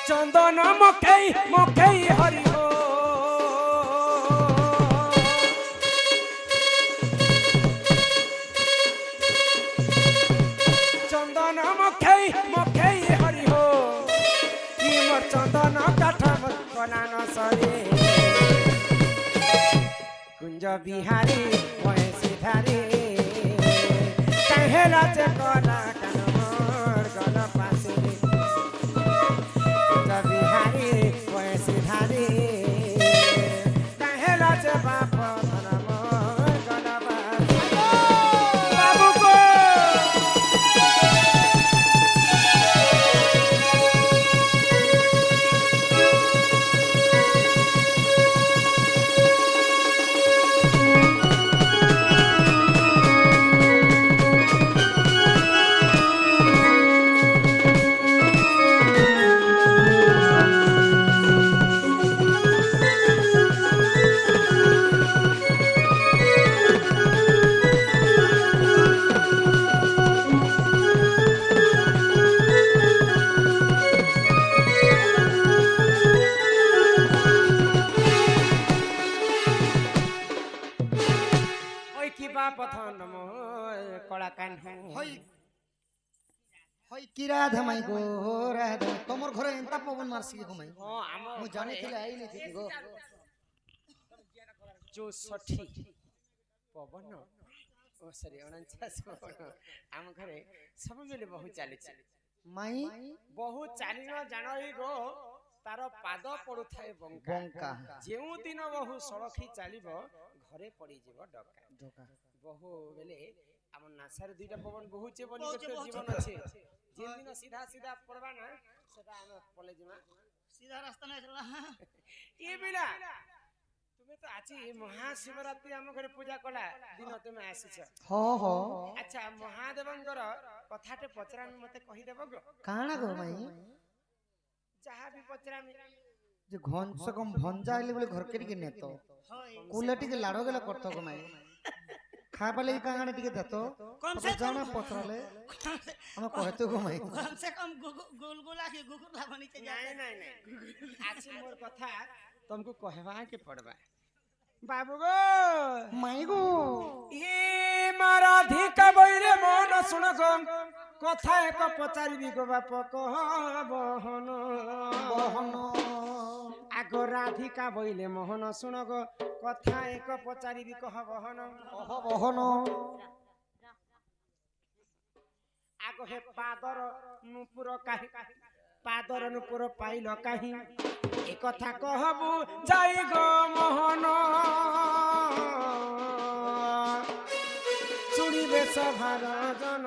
चंदन मकई मकई हरि हो चंदन मकई मकई हरि हो ई मोर चंदन काठ मोर कला न सरे कुंज बिहारी मोए सिधारी कहेला जे कला कान मोर गल पासे बिहारी वैसी धारी कहेला जे बाप धन मोर गलबा बाबू को पथन मोर कला कान हई हई किरा धमाई गो राधा तमर घरे एंता पवन मारसी गो माई हां हम मु जाने थिले आई नहीं थी गो 64 पवन ओ सॉरी 49 पवन हम घरे सब मिले बहुत चाली माई बहुत चाली न जानो गो तार पाद पडु थाए बंका जेउ दिन बहु सड़खी चालिबो घरे पड़ी जीव डका धोका बहु बेले हम नासार दुईटा पवन बहु चे बनी के जीवन अछि जे दिन सीधा सीधा पड़बा ना सेटा हम पले जिमा सीधा रास्ता नहीं चला ए बिला तुम्हें तो आछि महाशिवरात्रि हम घरे पूजा कला दिन तुमे आसीछ हो हो अच्छा महादेवंकर कथाटे पचरान मते कहि देबो गो काना गो माई जहा भी पचरान जे घन से कम भंजा आइले बोले घर के नेतो होय कुलटी के लाड़ो गेला करतो गो माई खाबा लगी कांगने टिके देतो कम से जाना कम पथराले हम कहते को मैं कम से कम गुलगुला के गुगुला बनी के जाए नहीं आज मोर कथा तुमको कहवा के पड़बा बाबू गो माई गो ये माराधिका बइरे मन सुन गो कथा एक पचारिबी गो बाप कह बहन बहन आगो राधिका बइले मोहन सुन गो कथा एक पचारिबी कह बहन बहन आगो हे पादर नुपुर काहि पादर नुपुर पाइल काहि ए कथा कहबु जाई गो मोहन सुनिबे सभार जन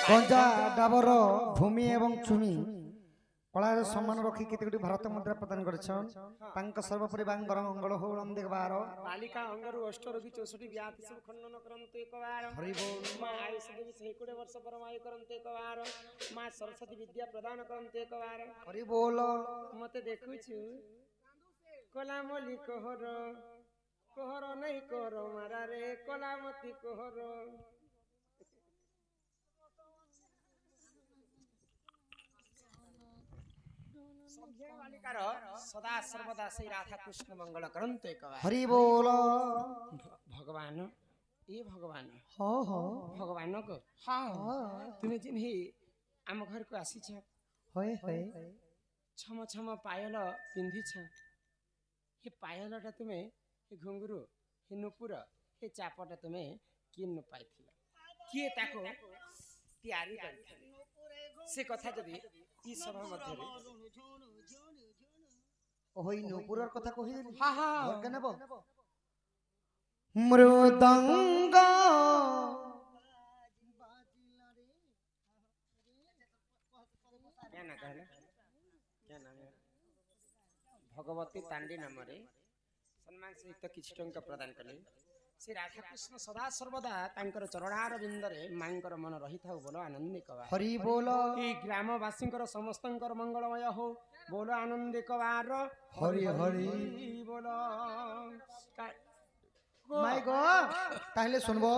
गंजा डाबर भूमि एवं चुमी कलार सम्मान रखी केते भारत मुद्रा प्रदान करछन तांक सर्वोपरि बांगर मंगल हो नंदे बार बालिका अंगरु अष्ट रोगी 64 व्याधि सब खंडन करन्ते एक बार हरि बोल मां आयुष देवी 120 वर्ष परमायु करन्ते एक बार मां सरस्वती विद्या प्रदान करन्ते एक बार हरि बोल मते देखुछु कलामली कहर कहर नहीं कर मारा रे कलामती कहर बालिकार सदा सर्वदा श्री राधा कृष्ण मंगल करन्ते एक बार हरि बोल भगवान ए भगवान हो हो भगवान को हाँ तुम्हें जिन ही आम घर को आसी छ होय होय छम छम पायल पिंधि छ हे पायलटा तुम्हें हे घुंगरू हे नुपुर हे चापटा तुम्हें किन पाइथिल किए ताको तैयारी करथिल से कथा जदी ई सभा मध्य ओहई नुपुरर कथा कहि देली हां हां घर के नेबो मृदंग क्या ना कहले क्या नाम है भगवती तांडी नाम रे सम्मान सहित किछ टंका प्रदान कले श्री राधा कृष्ण सदा सर्वदा तांकर चरणार बिंदरे मांकर मन रहिथाउ बोलो आनंदिक बा हरि बोल ई ग्रामवासींकर समस्तंकर मंगलमय हो बोलो आनंदिक बार हरि हरि बोलो माय गो ताहले सुनबो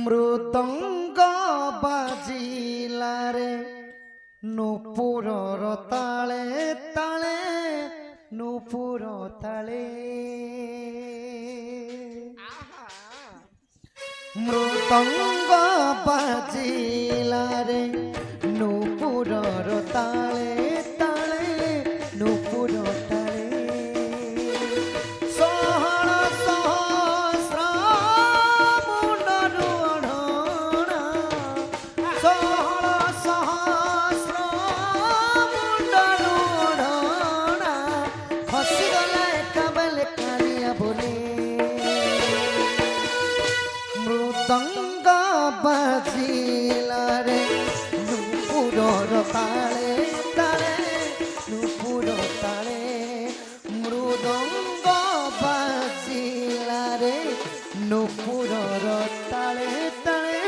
मृदंग बाजिला रे नुपुरर ताले ताले नुपुर ताले मृदंग बाजिला रे नुपुरर ताले ताले नुपुर ताले सहळ सहस्र मुंडनु अढणा सहळ सहस्र मुंडनु अढणा खसिगला एकाबेले कालिया बोले मृदंग बाजिला रे नुपुरर ताले ताले नुपुर ताले मृदंग बाजिला रे नुपुरर ताले ताले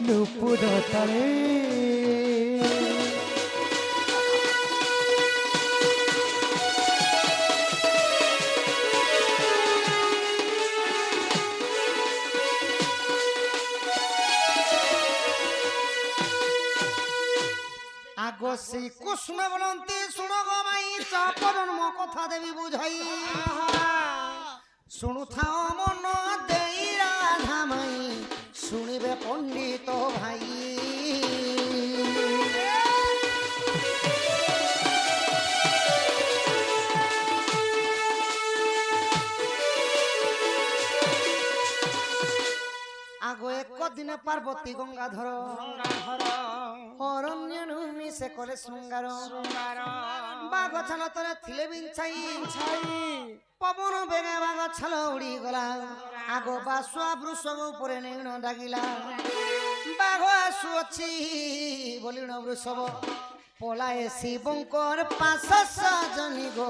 नुपुर ताले आगो श्री कृष्ण बोलते शुण गो माई चाप जन्म कथा देवी बुझाई शुणु थाओ मन देई राधा माई शुणिबे पंडित भाई आगो एक दिन पार्वती गंगाधर অরণ্য মিশে করে শৃঙ্গার বাঘ ছাল তরে থিলে বিছাই পবন বেগে বাঘ ছাল উড়ি গলা আগ বাসুয়া বৃষভ উপরে নেণ ডাকিলা বাঘ আসুଅছি বলিণ বৃষভ পলায়ে শিবঙ্কর পাশ সজনী গো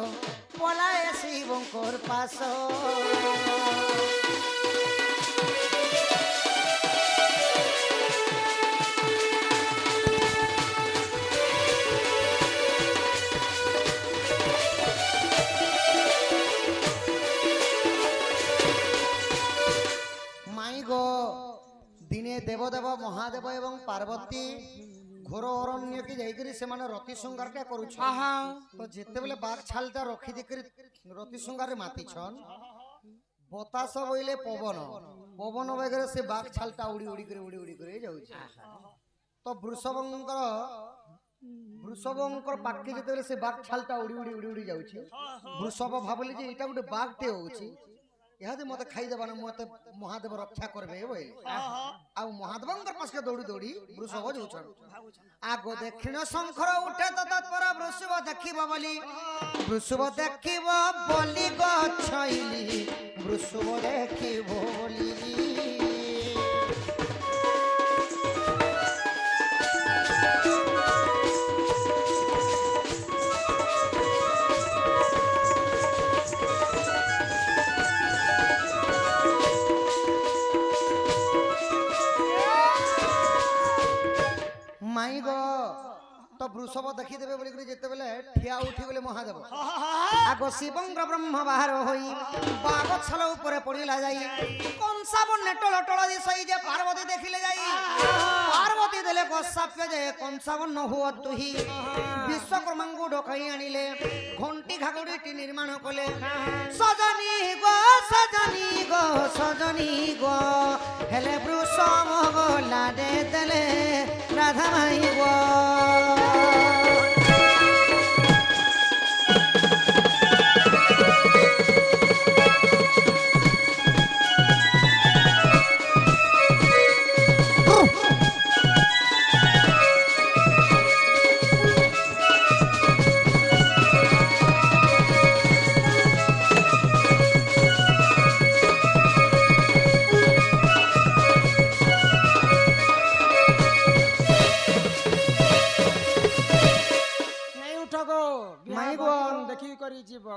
পলায়ে শিবঙ্কর পাশ মহাদেব এবং পার্বতী ঘোর অরণ্যকে যাইকরি সেমানে রতি শৃঙ্গারটা করুছ আহা তো যেতেবেলে বাঘ ছালটা রখি দিকরি রতি শৃঙ্গারে মাতিছন বতাস বইলে পবন পবন বেগরে সে বাঘ ছালটা উড়ি উড়ি করে যাଉଛି তো বৃষভঙ্কর পাখি যেতেবেলে সে বাঘ ছালটা উড়ি যাଉଛି বৃষভ ভাবিলি যে এটা গোটে বাঘଟେ হଉଛି ইহাদে মতে খাইদেবা না মতে মহাদেব রক্ষা করবে বই ଆଉ ମହାଦେବଙ୍କର ପାଖରେ ଦୌଡ଼ି ଦୌଡ଼ି ବୃଷଭ ଯାଉଛନ୍ ଆଗ ଦକ୍ଷିଣ ଶଙ୍ଖର ଉଠେ ତ ତତ୍ପର ବୃଷଭ ଦେଖିବ ବୋଲି ଗଛଇଲି ବୃଷଭ ଦେଖିବ ବୋଲି ମାଇ ଗୋ ତ ବୃଷଭ ଦେଖିଦେବେ ବୋଲିକରି ଯେତେବେଳେ ଠିଆ ଉଠିଗଲେ ମହାଦେବ ଆଗ ଶିବଙ୍କର ବ୍ରହ୍ମ ବାହାର ହୋଇ ବାଘ ଛାଲ ଉପରେ ପଡ଼ିଲା ଯାଇ କଂସାବନ୍ୟ ଟଳ ଟଳ ଦିଶଇ ଯେ ପାର୍ବତୀ ଦେଖିଲେ ଯାଇ ପାର୍ବତୀ ଦେଲେ ଗସାପ୍ୟ ଯେ କଂସାବନ୍ନ ହୁଅ ତୁହି ବିଶ୍ୱକର୍ମାଙ୍କୁ ଡକାଇ ଆଣିଲେ ଘଣ୍ଟି ଘାଗୁଡ଼ିଟି ନିର୍ମାଣ କଲେ ସଜନୀ ଗୋ ସଜନୀ ଗୋ ସଜନୀ ଗୋ ହେଲେ ବୃଷଭ ଗଲା ଦେଲେ রাধা মাই গো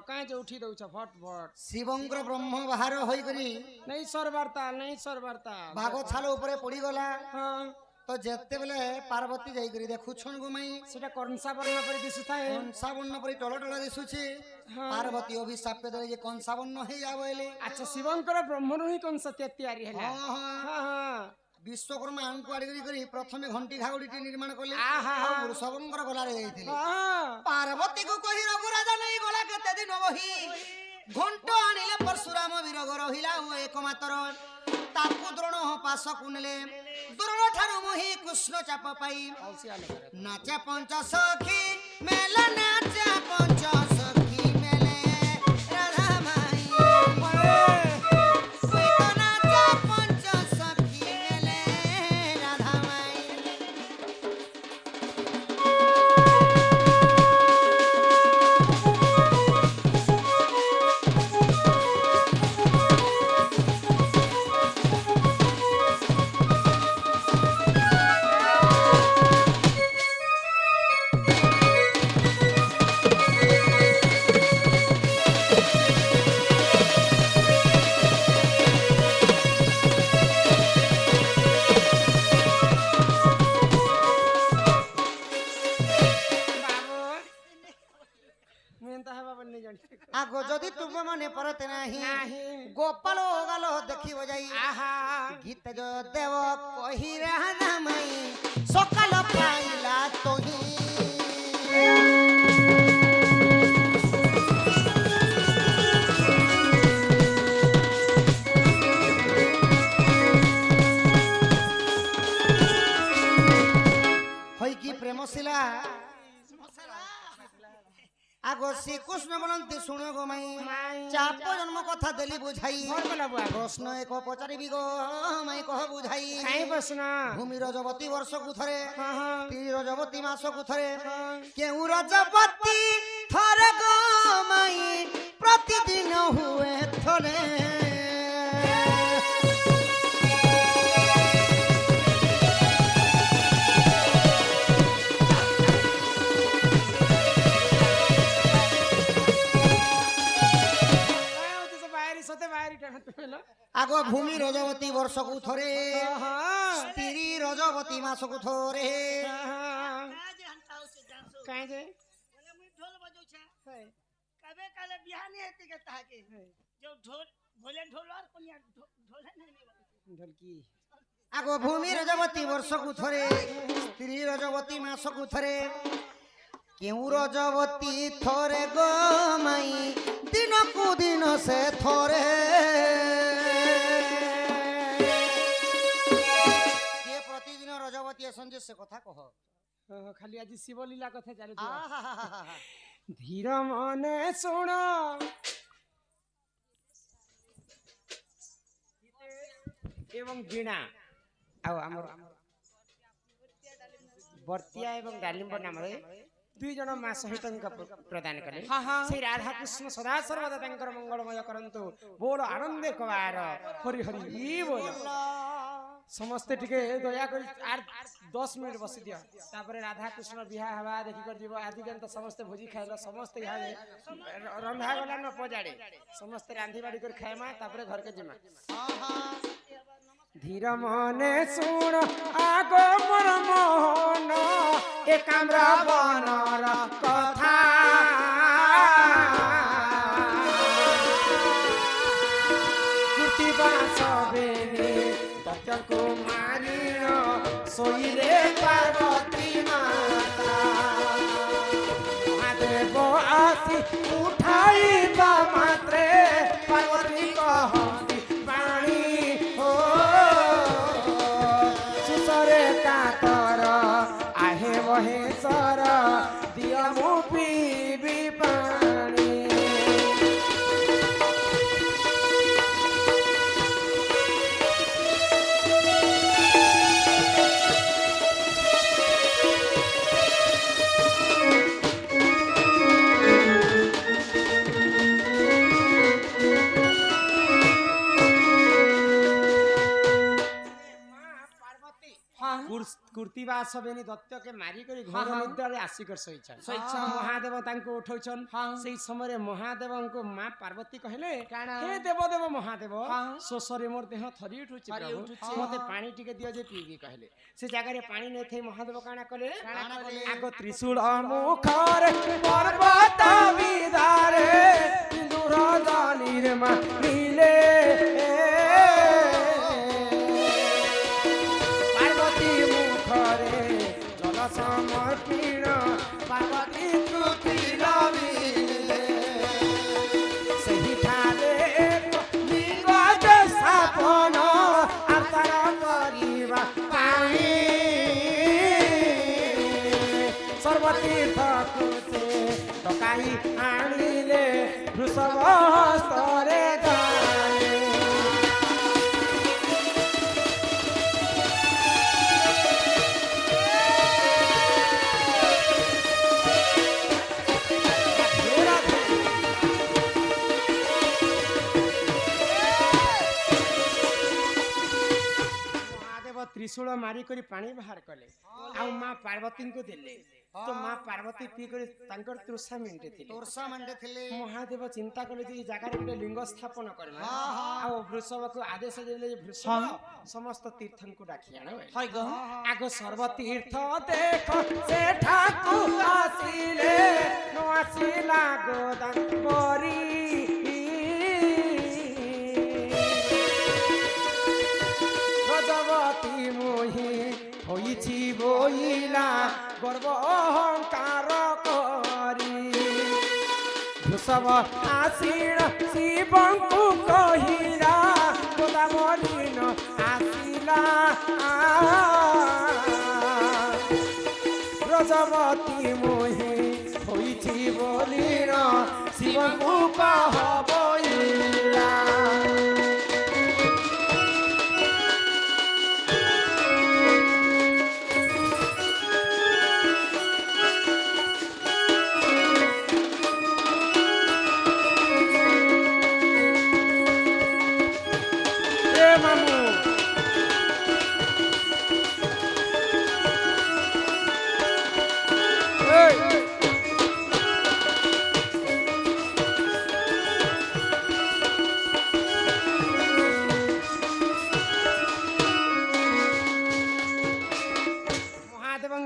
काहे जे उठी दउछ फट फट शिवंकर ब्रह्म बाहर होई करी नहीं सरवार्ता भागो छाल ऊपर पड़ी गला हां तो जेते बेले पार्वती जाई करी देखुछन गुमाई सेटा कंसावर्ण पर दिसुथाए कंसावर्ण पर टळ टळ दिसुछि पार्वती अभिशाप पे दे जे कंसावर्ण हे जाबेले अच्छा शिवंकर ब्रह्मनु ही कंस तैयारी हैला हां हां विश्वकर्मा आंकु आड़ी करी प्रथमे घंटी घागुड़ीटी निर्माण कले आहा वृषभंकर गलारे जाइथिले हां पार्वती को कहि रघुराजा नहीं गला केते दिन बही घंट आनिले परशुराम विरग रहिला ओ एकमात्र ताकु द्रोण पास कुनले द्रोण ठारु मोहि कृष्ण चाप पाई नाचा पंच सखी मेला नाचा पंच सखी मेले राधा माई नाचा पंच सखी मेले राधा माई आगो जदि तुम मने परते नाही गोपाल गालो देखिब जाई गीत जो देव कहि राधा माई सकाल पाइला तोही होई की प्रेमशिला आगो श्री कृष्ण बोलते शुणो गो माई चाप जन्म कथा देली बुझाई प्रश्न एक पचारि गो माई कह बुझाई प्रश्न भूमि रजवती वर्ष को थरे ती रजवती मास को थरे केउ रजवती थरे गो माई प्रतिदिन हुए थरे आगो भूमि रजवती वर्ष को थरे स्त्री रजवती मास को थरे काहे जे बोले मुई ढोल बजौ छ कबे काले बियाह नहीं हेती के ताके जो ढोल बोले ढोल और कोनिया ढोल नहीं ढोलकी আগ ভূমি রজবতী বর্ষকু থরে স্ত্রী রজবতী মাসকু থরে কেউ রজবতী থরে গো মাই দিনকু দিন সে থরে কে প্রতিদিন রজবতী আসন যে সে কথা কহ খালি আজ শিবলীলা কথা চালু আহাহাহাহা। ধীর মনে শুণ এবং বীণা ଆଉ ଆମର ବର୍ତ୍ତିଆ ଏବଂ ଡାଲିମ୍ବ ନାମରେ ଦୁଇ ଜଣ ମା ସହିତଙ୍କ ପ୍ରଦାନ କଲେ ସେଇ ରାଧାକୃଷ୍ଣ ସଦା ସର୍ବଦା ତାଙ୍କର ମଙ୍ଗଳମୟ କରନ୍ତୁ ବୋଲ ଆନନ୍ଦେ କବାର ହରି ହରି ବୋଲ ସମସ୍ତେ ଟିକେ ଦୟାକରି 10 ମିନିଟ୍ ବସି ଦିଅ ତାପରେ ରାଧାକୃଷ୍ଣ ବିହା ହେବା ଦେଖିକରି ଯିବ ଆଜି ଯେନ୍ତା ସମସ୍ତେ ଭୋଜି ଖାଇଲ ସମସ୍ତେ ଇହାଦେ ରନ୍ଧା ଗଲା ନ ପଜାଡ଼େ ସମସ୍ତେ ରାନ୍ଧି ବାଡ଼ି କରି ଖାଇମା ତାପରେ ଘରକେ ଯିମା ধীর মনে শুণ আগ মোর মোহন একাম্র বনর কথা কৃতিবা সবেনে তত্যকু মারিণ শৈলে পার্বতী মাতা মহাদেব আসি উঠাইবা মাত্রে পার্বতী কহন্তি বাণী আহে মহেশ্বর দিয় মু পিবি পানি কৃতিবা সবেনি দত্তকে মারি করে ঘর নিদ্রারে আসিকর শোইছন মহাদেব তাଙ୍କୁ উঠাউছন সেই সময় মহাদেবଙ୍କୁ মা পার্বতী কহিলে হে দেবদেব মহাদেব শোষরে মোর দেহ থরি উঠুছি মতে পানি টিকে দিও যে পিবি কহিলে সে জায়গায় পানি নেই থাই মহাদেব কাଣା কলে আগ ত্রিশূল মুখরে পর্বত বিদারে সিন্দুর জানির মারিলে সমর্পিণ পার্বতী কৃতি রবিলে সেহিঠারে নিগজ স্থাপন আর্তার করিবা পাই সর্বতীর্থକୁ ସେ ଟକାଇ ଆଣିଲେ ବୃଷଭ ହସ୍ତରେ ଗାଲେ ত্রিশূল মারি করে পানি বাহার কলে আউ মা পার্বতী को দেলে তো মা পার্বতী পি করে তাঙ্কর তৃষা মিন্টে থিলে মহাদেব চিন্তা কলে যে এই জায়গায় ଗୋଟେ লিঙ্গ স্থাপন করবে আউ বৃষভକୁ আদেশ দেলে যে বৃষভ সমস্ত তীর্থଙ୍କୁ ডাকি আনো আগ সর্বতীর্থ দেখ সেঠাকু আসিলে নো আসিলা গোদান পরি রজবতী মোহি হইছি বইলা গর্ব অহংকার করি বৃষভ আসিল শিবଙ୍କୁ কহিলা গোদাবলীন আসিলা রজবতী মোহি হইছি বলিন শিবଙ୍କୁ কহ বইলা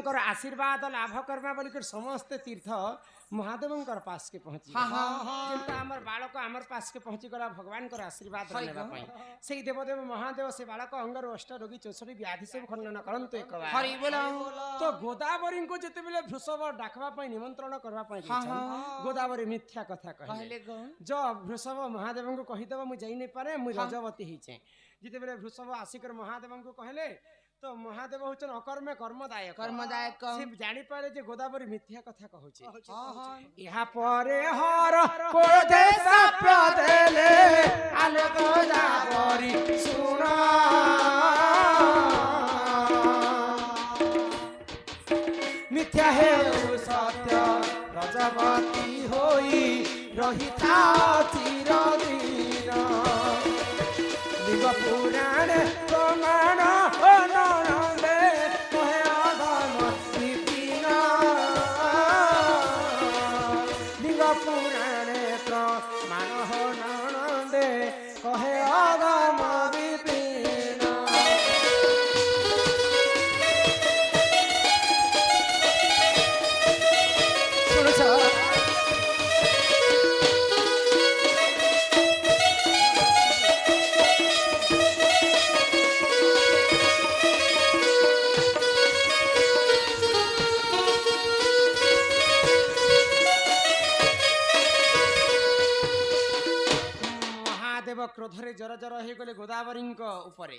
महादेवंकर आशीर्वाद लाभ करबा बोली कर समस्त तीर्थ महादेवंकर पास के पहुंची जेंता हमर बालक हमर पास के पहुंची गला भगवान कर आशीर्वाद लेबा पई सेई देवदेव महादेव से बालक अंगर अष्ट रोगी 64 व्याधि सब खंडन करंतु एक बार हरि बोलो तो गोदावरी को जते बेले वृषभ डाकवा पई निमंत्रण करबा पई गोदावरी मिथ्या कथा कहले जो वृषभ महादेव को कहि देबो मु जाई नै पारे मु रजवती ही छे जते बेले वृषभ आशिकर महादेव को कहले तो महादेव होचन अकर्मे कर्मदायक से जानी पारे जे गोदावरी मिथ्या कथा कहूची यहाँ परे हर कोदे साप्य देले आले गोदावरी सुना मिथ्या है सत्य रजवती होई रहिता चिरदिन लिंग पुराण प्रमाण क्रोधरे जर जर हे गले गोदावरी ऊपर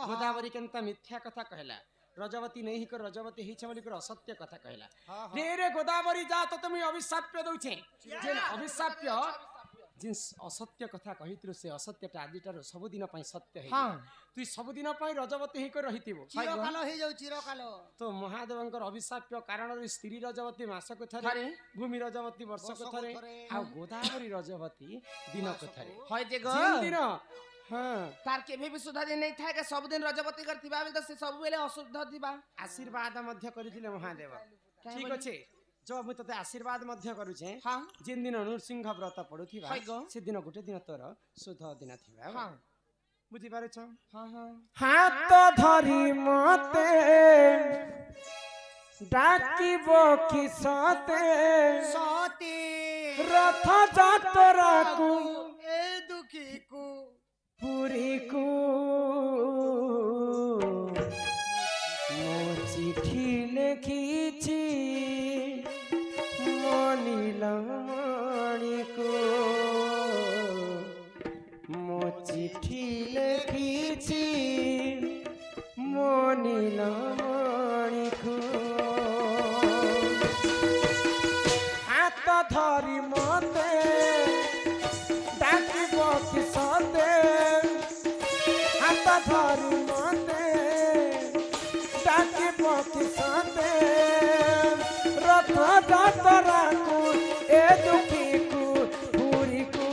गोदावरी केनता मिथ्या कथा कहला रजवती नहीं कर रजवती ही बोली कर असत्य कथा कहला रे रे गोदावरी जा तो तुम अभिशाप्य दउछे जेन अभिशाप्य जिन असत्य कथा कहितु से असत्यटा आदिटार सब दिन पई सत्य है तू सब दिन पई रजवती ही कर रहितिबो चिरकाल हे जाउ चिरकाल तो महादेवंकर अभिशाप्य कारण स्त्री रजवती मासक थरे भूमि रजवती वर्षक थरे आ गोदावरी रजवती दिनक थरे होय जे गो दिन हां तार केबे भी सुधा दिन नहीं था के सब दिन रजवती करथिबा बेल तो से सब बेले अशुद्ध थिबा आशीर्वाद मध्य करिथिले महादेव ठीक अछि जो मु तते आशीर्वाद मध्य करू छे हां जिन दिन नृसिंह व्रत पडुथिबा से दिन गुटे दिन तोर शुद्ध दिन थिबा हां बुझी पारे छ हां हां हाथ धरी मते डाकिबो किसते सती रथ जातरा को ए दुखी को पुरी को मो चिठी लिखिछि मणि को मो चिठी लिखिछि मणि को हाथ धरी मते डाकिब किसते हाथ धरी मते डाकिब किसते रथ जातरा को ए दुखी को पूरी को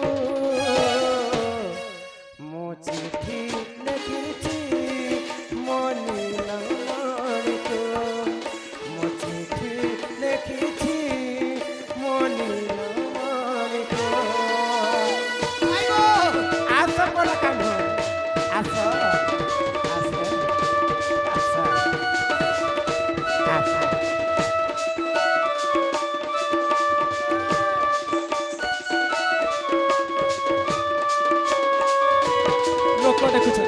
मो चिठी लिखिछि मणि को मो चिठी लिखिछि मणि को आस बड़ा काम आस लोक देखुछ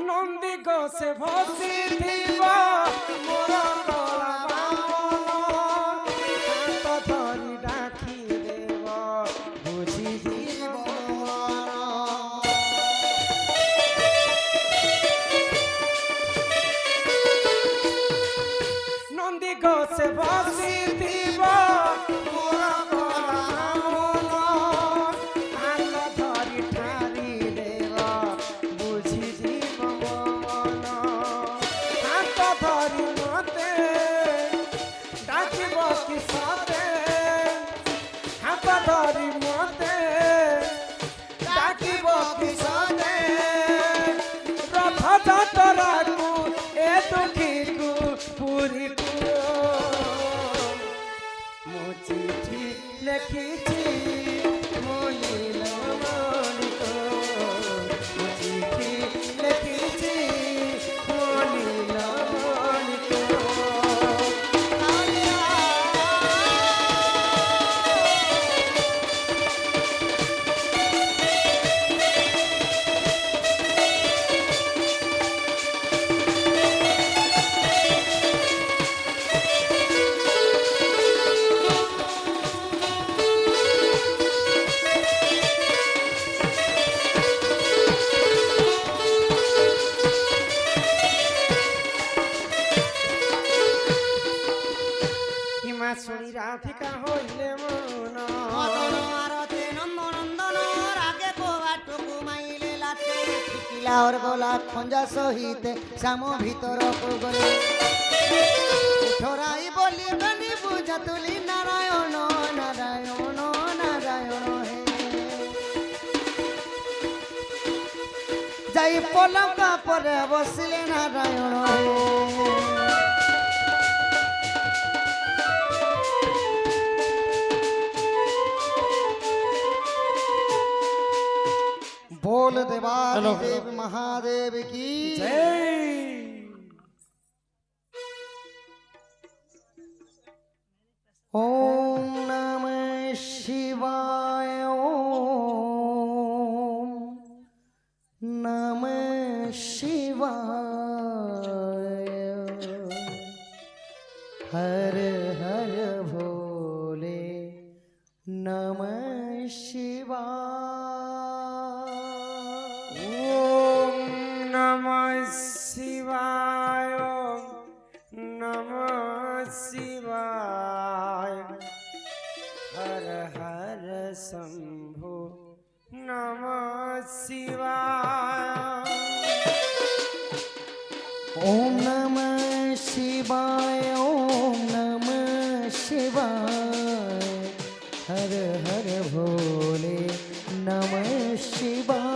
नंदी गो से भसी थीबा मोर कला बामन हाथ धरी डाकी देव बुझी जीव नंदी गो से भसी थीबा मोर कला बामन हाथ धरी ठारी देव बुझी जीव मन हाथ धरी मते डाकिब किसते हाथ धरी मते डाकिब किसते रथ जातरा को ए दुखी को पूरी को শুনি রাধিকা হইলে মন মদন আরতে নন্দনন্দন রাগে কোবাটুকু মাইলে লাতে টিকিলার গলা খঞ্জা সহিতে শ্যাম ভিতর গলে উঠরাই বলি গানি বুঝা তুলি নারায়ণ নারায়ণ নারায়ণ হে যাই পলঙ্কা পরে বসিলে নারায়ণ হে बोल देवादिदेव महादेव की ओम नमः शिवाय ओम नमः शिवाय हर हर भोले नमः शिवाय ओम नमः शिवाय नमः शिवाय हर हर शंभो नमः शिवाय ओम नमः शिवाय ओम नमः शिवाय हर हर भोले नमः शिवाय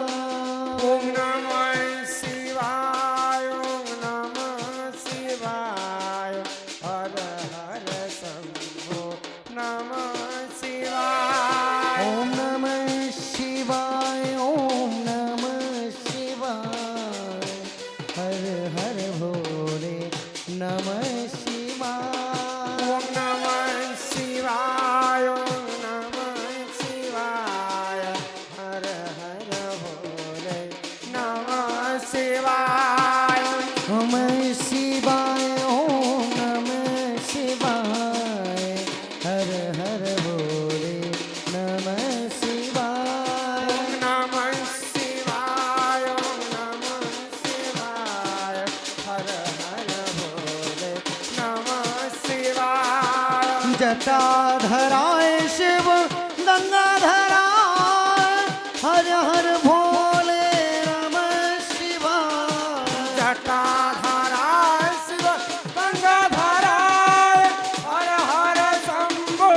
ओम नमः शिवाय ओम नमः शिवाय हर हर शंभो नमः शिवाय ओम नमः शिवाय ओम नमः शिवाय हर हर भोले नमः शिवाय ओम नमः शिवाय ओम नमः शिवाय हर हर भोले नमः शिवाय नमः शिवाय ओम नमः शिवाय हर हर भोले नमः शिवाय ओम नमः शिवाय ओम नमः शिवाय हर हर भोले नमः शिवाय जटाधराय शिव गंगाधराय हर हर भोले नमः शिवाय जटाधराय शिव गंगाधराय हर हर शंभो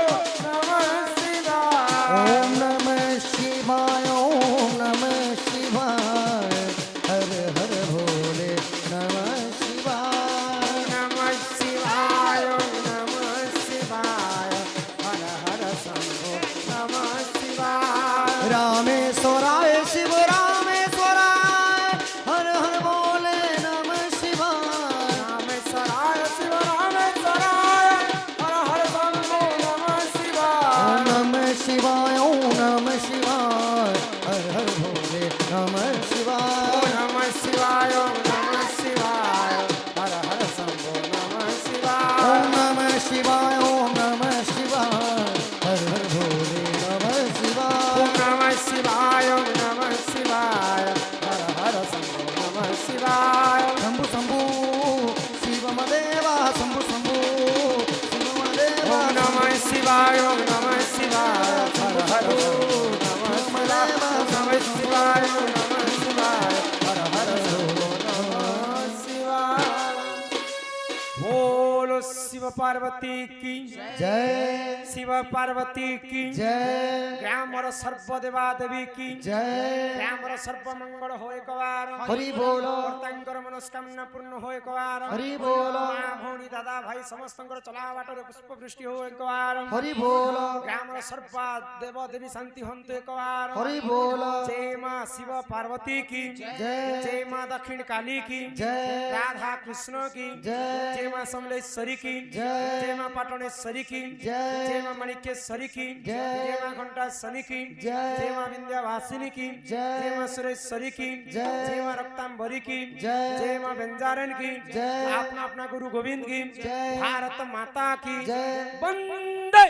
नमः शिवाय ओम नमः शिवाय ओम नमः शिवाय हर हर भोले नमः शिवाय नमः शिवाय नमः शिवाय हर हर शंभो नमः शिवाय रामेश्वराय शिव रामेश्वराय हर हर भोले नमः शिवाय रामेश्वराय शिव रामेश्वराय हर हर शंभो नमः शिवाय ओम नमः शिवाय ओम नमः शिवाय हर हर भोले नमः शिवाय ओम नमः शिवाय ओम नमः शिवाय हर हर शंभो नमः शिवाय ओम नमः शिवाय ओम नमः शिवाय हर हर भोले नमः शिवाय ओम नमः शिवाय ओम नमः शिवाय हर हर शंभो नमः शिवाय शंभु शंभु शिवमदेवा शंभु शंभु शिवमदेवा ओम नमः शिवाय ओम नमः शिवाय हर हर शंभो नमः शिवाय ओम नमः शिवाय ओम नमः शिवाय हर हर शंभो नमः शिवाय बोलो शिव पार्वती की जय शिव पार्वती की जय ग्रामर सर्व देवा देवी की जय ग्रामर सर्व मंगल हो एक बार हरि बोलो तांकर मनस्कामना पूर्ण हो एक बार हरि बोलो माँ भौणी दादा भाई समस्तंकर चला बाटर पुष्प वृष्टि हो एक बार हरि बोलो ग्रामर सर्व देव देवी शांति हंतु एक बार हरि बोलो जय माँ शिव पार्वती की जय जय माँ दक्षिण काली की जय राधा कृष्ण की जय जय माँ समलेश्वरी की जय जय माँ पाटनेश्वरी की जय जय माँ मणिकेश्वरी की जय जय माँ घंटा शनि की जय जय माँ विंध्यवासिनी की जय जय माँ सुरेश्वरी की जय जय माँ रक्तांबरी की जय जय माँ बेंजारन की जय अपना अपना गुरु गोविंद की जय भारत माता की जय वंदे